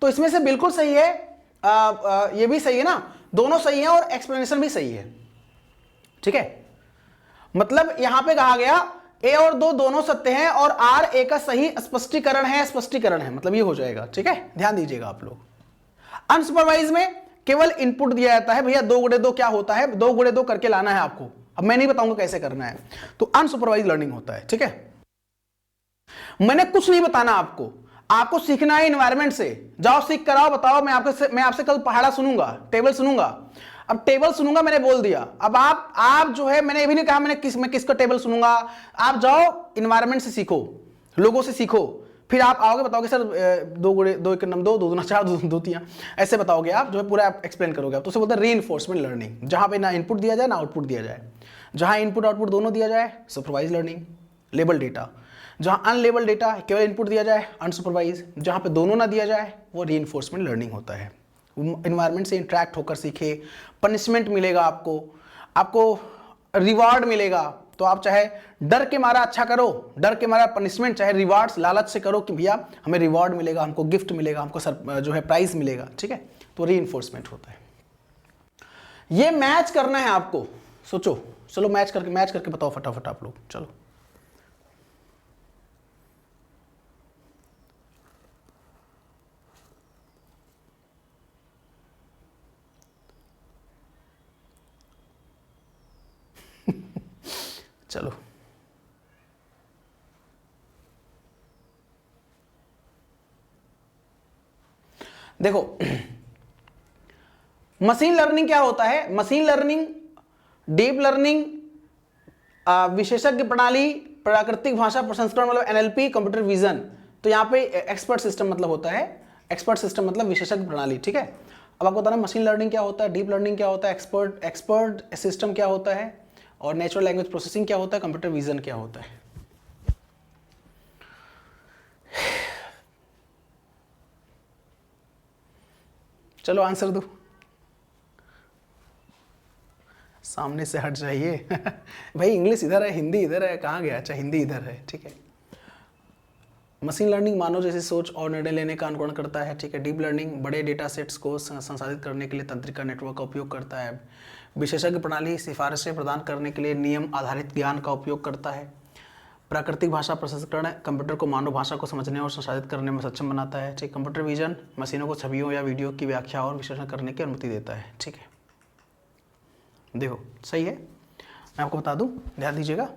Speaker 1: तो इसमें से बिल्कुल सही है, ये भी सही है ना, दोनों सही है और एक्सप्लेनेशन भी सही है, ठीक है। मतलब यहां पे कहा गया ए और 2 दोनों सत्य हैं और आर ए का सही स्पष्टीकरण है, मतलब ये हो जाएगा, ठीक है, ध्यान दीजिएगा आप लोग। अनसुपरवाइज में केवल इनपुट दिया जाता है, भैया 2 गुणे 2 क्या होता है, 2 गुणे 2 करके लाना है आपको, अब मैं नहीं बताऊंगा कैसे करना है, तो अनसुपरवाइज लर्निंग होता है, ठीक है। मैंने कुछ नहीं बताना आपको सीखना है एनवायरमेंट से, जाओ सीख कर आओ, बताओ, मैं आपसे कल पहाड़ा सुनूंगा, टेबल सुनूंगा। अब टेबल सुनूंगा मैंने बोल दिया, अब आप जो है, मैंने ये भी नहीं कहा मैं किसका टेबल सुनूंगा, आप जाओ एनवायरमेंट से सीखो, लोगों से सीखो, फिर आप आओगे बताओगे सर 2 गुणे 2 1 2 2 दूना 4 2 3, ऐसे बताओगे आप, जो है पूरा एक्सप्लेन करोगे आप। तो उसे बोलते हैं रीइंफोर्समेंट लर्निंग, जहां पे ना इनपुट दिया जाए ना आउटपुट दिया जाए, जहां इनपुट आउटपुट दोनों दिया जाए सुपरवाइज लर्निंग। लेबल डेटा, जहां अनलेबल डेटा केवल इनपुट दिया जाए अनसुपरवाइज, जहां पे दोनों ना दिया जाए वो रीइंफोर्समेंट लर्निंग होता है। इन्वायरमेंट से इंटरेक्ट होकर सीखे, पनिशमेंट मिलेगा आपको रिवार्ड मिलेगा, तो आप चाहे डर के मारा अच्छा करो, डर के मारा पनिशमेंट, चाहे रिवार्ड्स लालच से करो कि भैया हमें रिवार्ड मिलेगा, हमको गिफ्ट मिलेगा, हमको जो है प्राइज मिलेगा, ठीक है, तो रीइंफोर्समेंट होता है। ये मैच करना है आपको, सोचो, चलो मैच करके बताओ फटाफट आप लोग, चलो। चलो देखो मशीन लर्निंग क्या होता है, मशीन लर्निंग, डीप लर्निंग, विशेषज्ञ प्रणाली, प्राकृतिक भाषा प्रसंस्करण मतलब एनएलपी, कंप्यूटर विजन। तो यहां पे एक्सपर्ट सिस्टम मतलब होता है, एक्सपर्ट सिस्टम मतलब विशेषज्ञ प्रणाली, ठीक है। अब आपको बताना मशीन लर्निंग क्या होता है, डीप लर्निंग क्या होता है, एक्सपर्ट सिस्टम क्या होता है, और नेचुरल लैंग्वेज प्रोसेसिंग क्या होता है, कंप्यूटर विजन क्या होता है। चलो आंसर दो, सामने से हट जाइए भाई इंग्लिश इधर है, हिंदी इधर है, कहाँ गया, अच्छा हिंदी इधर है, ठीक है। मशीन लर्निंग मानव जैसी सोच और निर्णय लेने का अनुकरण करता है, ठीक है। डीप लर्निंग बड़े डेटा सेट्स को संसाधित करने के लिए तंत्रिका नेटवर्क का उपयोग करता है। विशेषज्ञ प्रणाली सिफारिशें प्रदान करने के लिए नियम आधारित ज्ञान का उपयोग करता है। प्राकृतिक भाषा प्रसंस्करण कंप्यूटर को मानव भाषा को समझने और संसाधित करने में सक्षम बनाता है, ठीक। कंप्यूटर विजन मशीनों को छवियों या वीडियो की व्याख्या और विश्लेषण करने की अनुमति देता है, ठीक है। देखो सही है, मैं आपको बता दूं, ध्यान दीजिएगा।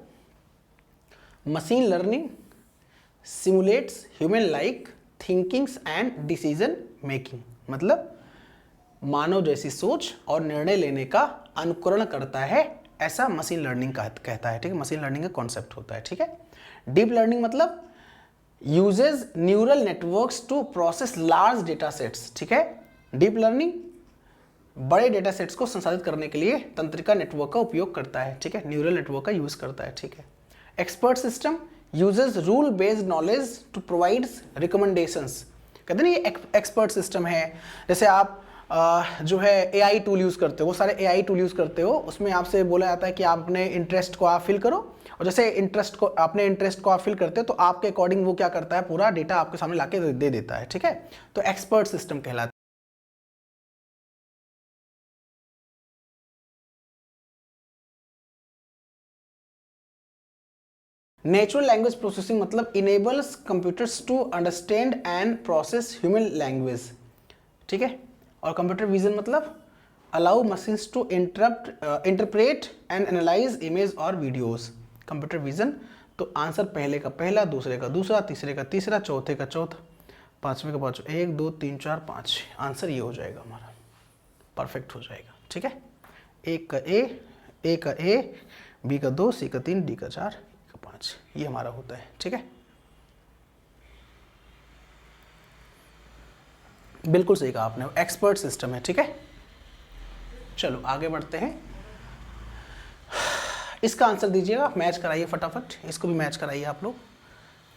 Speaker 1: Machine learning simulates human like thinkings and decision making, मतलब मानव जैसी सोच और निर्णय लेने का अनुकरण करता है, ऐसा मशीन लर्निंग कहता है। ठीक है, मशीन लर्निंग का कॉन्सेप्ट होता है। ठीक है, डीप लर्निंग मतलब uses neural networks to process large data sets. ठीक है, डीप लर्निंग बड़े डेटा सेट्स को संसाधित करने के लिए तंत्रिका नेटवर्क का उपयोग करता है। ठीक है, न्यूरल नेटवर्क का यूज करता है। ठीक है, expert system uses rule based knowledge to provide recommendations. कहते हैं ना ये एक्सपर्ट सिस्टम है। जैसे आप जो है एआई टूल यूज करते हो, वो सारे एआई टूल यूज करते हो, उसमें आपसे बोला जाता है कि आप अपने इंटरेस्ट को आप फिल करो, और जैसे अपने इंटरेस्ट को आप फिल करते हो तो आपके अकॉर्डिंग वो क्या करता है, पूरा डेटा आपके सामने लाके दे देता है। ठीक है, तो एक्सपर्ट सिस्टम कहलाता है। नेचुरल लैंग्वेज प्रोसेसिंग मतलब enables computers to understand and process human language. ठीक है, और कंप्यूटर विजन मतलब allow machines to interpret and analyse image और वीडियोस। कंप्यूटर विजन, तो आंसर पहले का पहला, दूसरे का दूसरा, तीसरे का तीसरा, चौथे का चौथा, पांचवें का पांचवा, 1 2 3 4 5, आंसर ये हो जाएगा हमारा, परफेक्ट हो जाएगा। ठीक है, ए का ए, बी का 2, सी का 3, डी का 4, ई का 5, ये हमारा होता है। ठीक है, बिल्कुल सही कहा आपने, एक्सपर्ट सिस्टम है। ठीक है, चलो आगे बढ़ते हैं। इसका आंसर दीजिएगा, मैच कराइए फटाफट, इसको भी मैच कराइए आप लोग।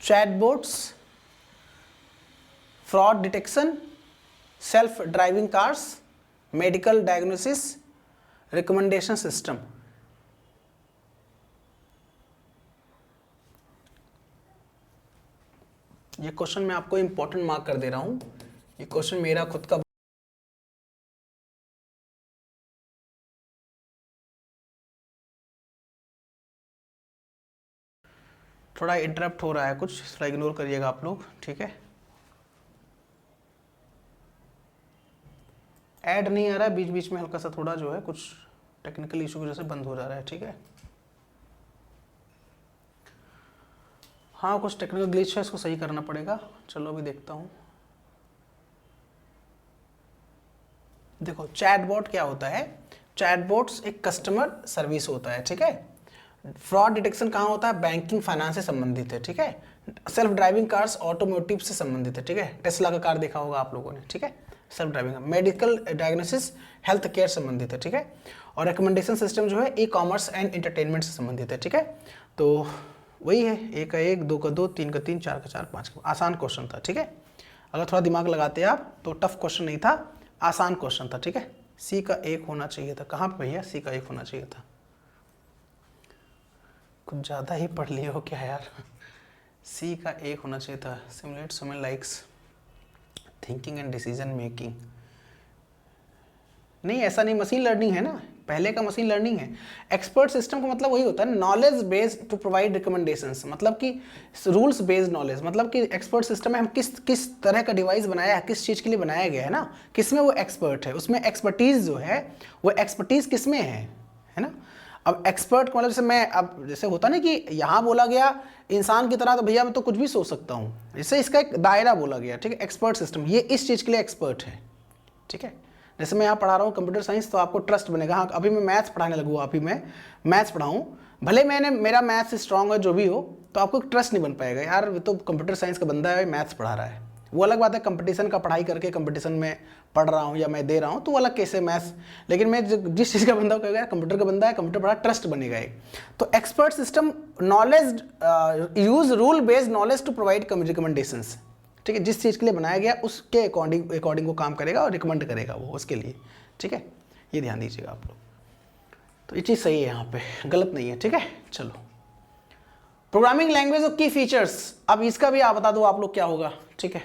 Speaker 1: Chatbots, fraud detection, self driving cars, medical diagnosis, recommendation system. ये क्वेश्चन मैं आपको इंपॉर्टेंट मार्क कर दे रहा हूं, ये क्वेश्चन मेरा खुद का थोड़ा इंटरप्ट हो रहा है कुछ, थोड़ा इग्नोर करिएगा आप लोग। ठीक है, ऐड नहीं आ रहा है, बीच बीच में हल्का सा थोड़ा जो है कुछ टेक्निकल इशू की वजह से बंद हो जा रहा है। ठीक है, हाँ कुछ टेक्निकल ग्लिच है, इसको सही करना पड़ेगा। चलो अभी देखता हूँ। देखो चैटबॉट क्या होता है, चैटबॉट्स एक कस्टमर सर्विस होता है। ठीक है, फ्रॉड डिटेक्शन कहाँ होता है, बैंकिंग फाइनेंस से संबंधित है। ठीक है, सेल्फ ड्राइविंग कार्स ऑटोमोटिव से संबंधित है। ठीक है, टेस्ला का कार देखा होगा आप लोगों ने। ठीक है, self driving. Medical diagnosis health care संबंधित है। ठीक है, और रिकमेंडेशन सिस्टम जो है ई कॉमर्स एंड एंटरटेनमेंट से संबंधित है। ठीक है, तो वही है, 1 का 1, 2 का 2, 3 का 3, 4 का 4, 5 का, आसान क्वेश्चन था। ठीक है, अगर थोड़ा दिमाग लगाते आप तो टफ क्वेश्चन नहीं था, आसान क्वेश्चन था। ठीक है, सी का 1 होना चाहिए था। कहाँ पे भैया सी का 1 होना चाहिए था, कुछ ज़्यादा ही पढ़ लिए हो क्या यार। सी का 1 होना चाहिए था, simulate human likes thinking and decision making. नहीं ऐसा नहीं, मशीन लर्निंग है ना, पहले का मशीन लर्निंग है। एक्सपर्ट सिस्टम का मतलब वही होता है, knowledge based to provide recommendations, मतलब कि रूल्स बेस्ड नॉलेज, मतलब कि एक्सपर्ट सिस्टम में हम किस तरह का डिवाइस बनाया है, किस चीज़ के लिए बनाया गया है ना, किसमें वो एक्सपर्ट है, उसमें एक्सपर्टीज जो है वो एक्सपर्टीज किसमें है ना। अब एक्सपर्ट मतलब जैसे मैं, अब जैसे होता ना कि यहाँ बोला गया इंसान की तरह, तो भैया मैं तो कुछ भी सोच सकता हूँ, जैसे इसका एक दायरा बोला गया। ठीक है, एक्सपर्ट सिस्टम ये इस चीज़ के लिए एक्सपर्ट है। ठीक है, जैसे मैं यहाँ पढ़ा रहा हूँ कंप्यूटर साइंस, तो आपको ट्रस्ट बनेगा। हाँ अभी मैं मैथ्स पढ़ाने लगूँ, अभी मैं मैथ्स पढ़ाऊँ, भले मेरा मैथ्स स्ट्रांग है जो भी हो, तो आपको ट्रस्ट नहीं बन पाएगा यार, ये तो कंप्यूटर साइंस का बंदा है, मैथ्स पढ़ा रहा है। वो अलग बात है, कंपटीशन का पढ़ाई करके कंपटीशन में पढ़ रहा हूँ या मैं दे रहा हूँ तो वो अलग केस है मैथ्स, लेकिन मैं जिस चीज़ का बंदा हो कहेगा कंप्यूटर का बंदा है, कंप्यूटर पढ़ा, ट्रस्ट बनेगा एक। तो expert system knowledge use rule based knowledge to provide recommendations. ठीक है, जिस चीज़ के लिए बनाया गया उसके अकॉर्डिंग वो काम करेगा और रिकमेंड करेगा वो उसके लिए। ठीक है, ये ध्यान दीजिएगा आप लोग, तो ये चीज़ सही है, यहाँ पे गलत नहीं है। ठीक है, चलो प्रोग्रामिंग लैंग्वेज ऑफ की फीचर्स, अब इसका भी आप बता दो आप लोग क्या होगा। ठीक है,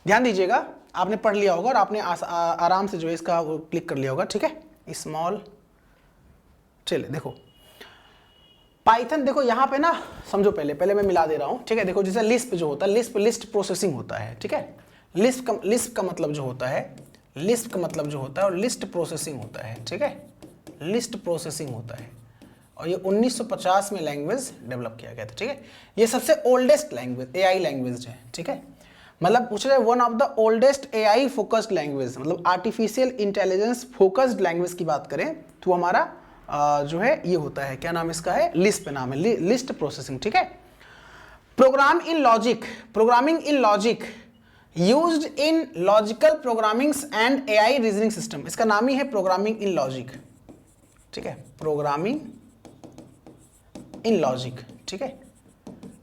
Speaker 1: ध्यान दीजिएगा, आपने पढ़ लिया होगा और आपने आराम से जो है इसका वो क्लिक कर लिया होगा, ठीक है। स्मॉल, चलिए देखो पाइथन, देखो यहाँ पे ना समझो, पहले मैं मिला दे रहा हूँ, ठीक है। देखो जैसे लिस्प जो होता है, लिस्प लिस्ट प्रोसेसिंग होता है, ठीक है। लिस्प का मतलब जो होता है, लिस्प का मतलब जो होता है और लिस्ट प्रोसेसिंग होता है, ठीक है। लिस्ट प्रोसेसिंग होता है और ये 1950 में लैंग्वेज डेवलप किया गया था, ठीक है। ये सबसे ओल्डेस्ट लैंग्वेज एआई लैंग्वेज है, ठीक है। मतलब पूछ रहे one of the oldest AI focused language, मतलब आर्टिफिशियल इंटेलिजेंस फोकस्ड लैंग्वेज की बात करें तो हमारा जो है ये होता है, क्या नाम इसका है, लिस्प नाम है, लिस्ट प्रोसेसिंग, ठीक है। Programming in logic used in logical programmings and AI reasoning system, इसका नाम ही है प्रोग्रामिंग इन लॉजिक, ठीक है। प्रोग्रामिंग इन लॉजिक, ठीक है।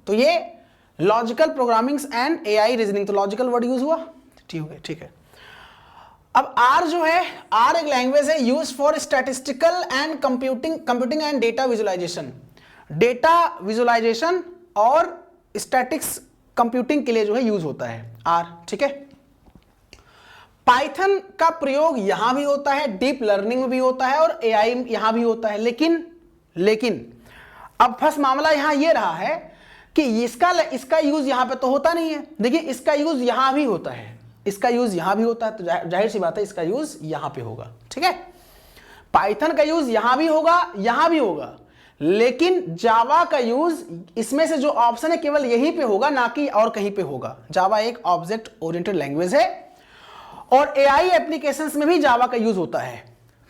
Speaker 1: तो ये logical programmings and AI reasoning, तो लॉजिकल वर्ड यूज हुआ, ठीक है। अब आर जो है, आर एक लैंग्वेज है use for statistical and computing and data visualisation और स्टैटिक्स कंप्यूटिंग के लिए जो है यूज होता है आर, ठीक है। पाइथन का प्रयोग यहां भी होता है, डीप लर्निंग में भी होता है और एआई यहां भी होता है, लेकिन अब फर्स्ट मामला यहां ये रहा है कि इसका यूज यहां पे तो होता नहीं है। देखिए इसका यूज यहां भी होता है, इसका यूज यहां भी होता है, तो जाहिर सी बात है इसका यूज यहां पे होगा, ठीक है। पाइथन का यूज यहां भी होगा, लेकिन जावा का यूज इसमें से जो ऑप्शन है केवल यहीं पे होगा, ना कि और कहीं पे होगा। जावा एक ऑब्जेक्ट ओरिएंटेड लैंग्वेज है और एआई एप्लीकेशंस में भी जावा का यूज होता है,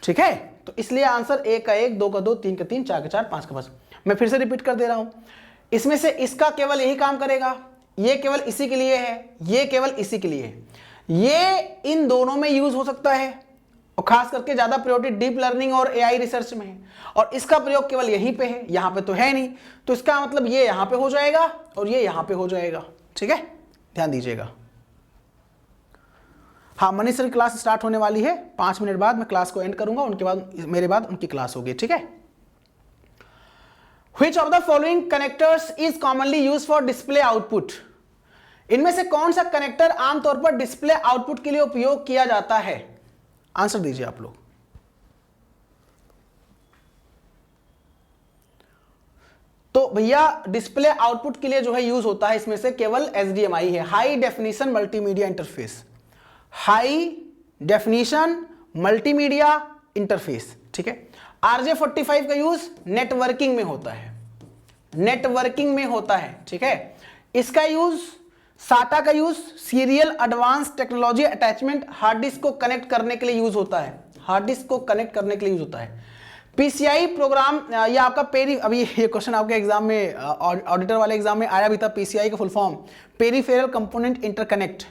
Speaker 1: ठीक है। तो इसलिए आंसर 1 का 1, 2 का 2, 3 का 3, 4 का 4, 5 का 5। मैं फिर से रिपीट कर दे रहा हूं, इसमें से इसका केवल यही काम करेगा, ये केवल इसी के लिए है, ये केवल इसी के लिए है, ये इन दोनों में यूज हो सकता है और खास करके ज्यादा प्रायोरिटी डीप लर्निंग और एआई रिसर्च में है, और इसका प्रयोग केवल यहीं पे है, यहां पे तो है नहीं। तो इसका मतलब ये यहां पे हो जाएगा और ये यहां पे हो जाएगा, ठीक है। ध्यान दीजिएगा। हाँ, मनीष सर की क्लास स्टार्ट होने वाली है, 5 मिनट बाद मैं क्लास को एंड करूंगा, उनके बाद मेरे बाद उनकी क्लास होगी, ठीक है। Which of the following connectors is commonly used for display output? इनमें से कौन सा कनेक्टर आमतौर पर डिस्प्ले आउटपुट के लिए उपयोग किया जाता है? आंसर दीजिए आप लोग। तो भैया डिस्प्ले आउटपुट के लिए जो है यूज होता है इसमें से केवल HDMI है, high definition multimedia interface, high definition multimedia interface, ठीक है। RJ45 का यूज नेटवर्किंग में होता है, नेटवर्किंग में होता है, ठीक है। इसका यूज, साटा का use serial advance technology attachment, hard disk को कनेक्ट करने के लिए यूज होता है, हार्ड डिस्क को कनेक्ट करने के लिए यूज होता है। PCI प्रोग्राम, ये आपका अभी ये क्वेश्चन आपके एग्जाम में ऑडिटर वाले एग्जाम में आया भी था, PCI का full form peripheral component interconnect,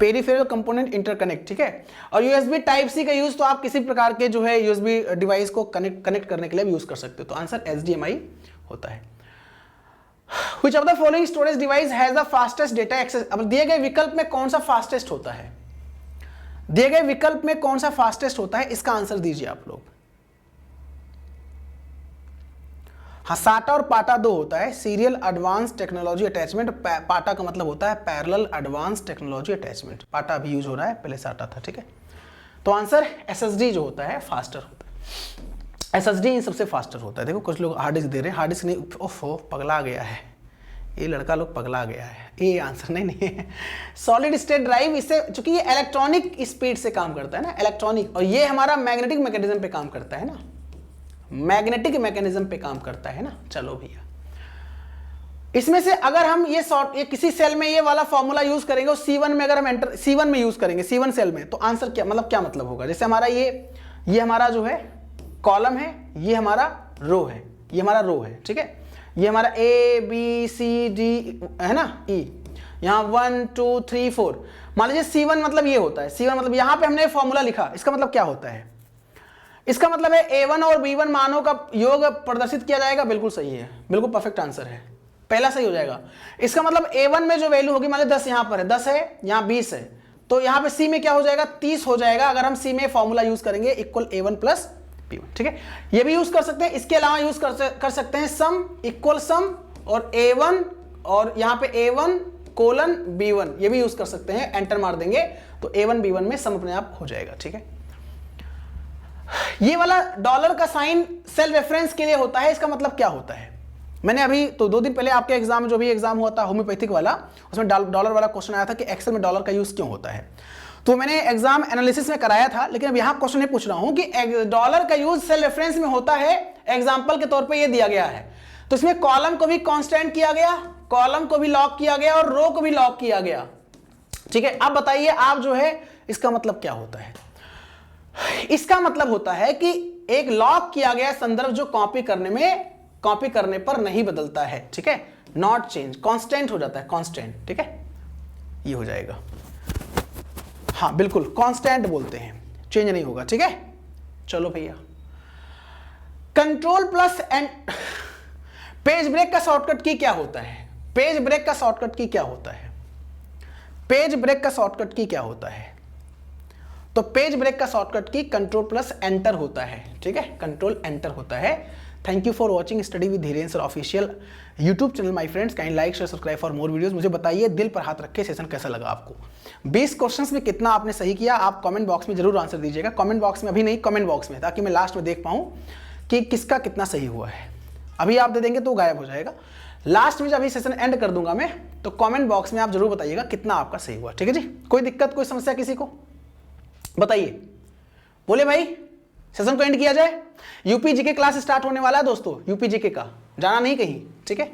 Speaker 1: peripheral component interconnect, ठीक है। और USB टाइप C का यूज तो आप किसी प्रकार के जो है USB डिवाइस को कनेक्ट करने के लिए भी यूज कर सकते हो, तो आंसर HDMI होता है। Which of the following storage device has the fastest data access? अब दिए गए विकल्प में कौन सा फास्टेस्ट होता है, दिए गए विकल्प में कौन सा फास्टेस्ट होता है, इसका आंसर दीजिए आप लोग। हाँ, साटा और पाटा 2 होता है, सीरियल एडवांस टेक्नोलॉजी अटैचमेंट, पाटा का मतलब होता है पैरेलल एडवांस टेक्नोलॉजी अटैचमेंट, पाटा भी यूज हो रहा है, पहले साटा था, ठीक है। तो आंसर SSD जो होता है फास्टर होता है, SSD इन सबसे फास्टर होता है। देखो कुछ लोग हार्ड डिस्क दे रहे हैं, हार्ड डिस्क नहीं, ओफो पगला गया है ये लड़का, लोग पगला गया है, ये आंसर नहीं है। सॉलिड स्टेट ड्राइव, इससे चूंकि ये इलेक्ट्रॉनिक स्पीड से काम करता है ना, इलेक्ट्रॉनिक, और ये हमारा मैग्नेटिक मैकेनिज्म पे काम करता है ना, मैग्नेटिक मैकेनिज्म पे काम करता है ना। चलो भैया, इसमें से अगर हम ये किसी सेल में ये वाला फॉर्मूला यूज करेंगे और C1 में अगर हम एंटर C1 में यूज करेंगे, C1 सेल में, तो आंसर क्या मतलब होगा? जैसे हमारा ये हमारा जो है कॉलम है, ये हमारा रो है, ये हमारा रो है, ठीक है। ये हमारा ABCD है ना, E, यहाँ 1 2 3 4। मान लीजिए C1 मतलब ये होता है, C1 मतलब यहाँ पे हमने फॉर्मूला लिखा, इसका मतलब क्या होता है? इसका मतलब है A1 और B1 मानों का योग प्रदर्शित किया जाएगा। बिल्कुल सही है, बिल्कुल परफेक्ट आंसर है, पहला सही हो जाएगा। इसका मतलब A1 में जो वैल्यू होगी, मान लीजिए 10 यहाँ पर है, 10 है, यहाँ 20 है, तो यहाँ पे C में क्या हो जाएगा? 30 हो जाएगा अगर हम C में फॉर्मूला यूज करेंगे, इक्वल A1 प्लस B1, ठीक है। ये भी यूज कर सकते हैं, इसके अलावा यूज कर सकते हैं सम, इक्वल सम, और A1 और यहाँ पे A1 कोलन B1 ये भी यूज कर सकते हैं, एंटर मार देंगे तो A1 B1 में सम अपने आप हो जाएगा। ठीक है, ये वाला डॉलर का साइन सेल रेफरेंस के लिए होता है। इसका मतलब क्या होता है, मैंने अभी तो 2 दिन पहले आपके एग्जाम जो भी एग्जाम हुआ था होम्योपैथिक वाला, उसमें डॉलर वाला क्वेश्चन आया था कि एक्सेल में डॉलर का यूज क्यों होता है। तो मैंने एग्जाम एनालिसिस में कराया था, लेकिन अब यहां क्वेश्चन नहीं पूछ रहा हूं कि डॉलर का यूज सेल रेफरेंस में होता है। एग्जाम्पल के तौर पे ये दिया गया है, तो इसमें कॉलम को भी कांस्टेंट किया गया, कॉलम को भी लॉक किया गया और रो को भी लॉक किया गया। ठीक है, अब बताइए आप जो है इसका मतलब क्या होता है। इसका मतलब होता है कि एक लॉक किया गया संदर्भ जो कॉपी करने पर नहीं बदलता है। ठीक है, नॉट चेंज, कांस्टेंट हो जाता है, कांस्टेंट। ठीक है, ये हो जाएगा, हाँ बिल्कुल कांस्टेंट बोलते हैं, चेंज नहीं होगा। ठीक है, चलो भैया, control plus and page break का शॉर्टकट की क्या होता है, पेज ब्रेक का शॉर्टकट की क्या होता है, पेज ब्रेक का शॉर्टकट की क्या होता है। तो पेज ब्रेक का शॉर्टकट की कंट्रोल प्लस एंटर होता है। ठीक है, कंट्रोल एंटर होता है। Thank you for watching study with Dhirendra sir official YouTube channel my friends, kind like share subscribe for more videos. मुझे बताइए दिल पर हाथ रख के सेशन कैसा लगा आपको। 20 क्वेश्चंस में कितना आपने सही किया, आप कमेंट बॉक्स में जरूर आंसर दीजिएगा। कमेंट बॉक्स में अभी नहीं, कमेंट बॉक्स में, ताकि मैं लास्ट में देख पाऊँ कि किसका कितना सही हुआ है। अभी आप दे देंगे तो गायब हो जाएगा। लास्ट में जब अभी सेशन एंड कर दूंगा मैं, तो कमेंट बॉक्स में आप जरूर बताइएगा कितना आपका सही हुआ। ठीक है जी, कोई दिक्कत कोई समस्या किसी को बताइए, बोले भाई सेशन को एंड किया जाए। यूपी जीके क्लास स्टार्ट होने वाला है दोस्तों, यूपी जीके का, जाना नहीं कहीं। ठीक है।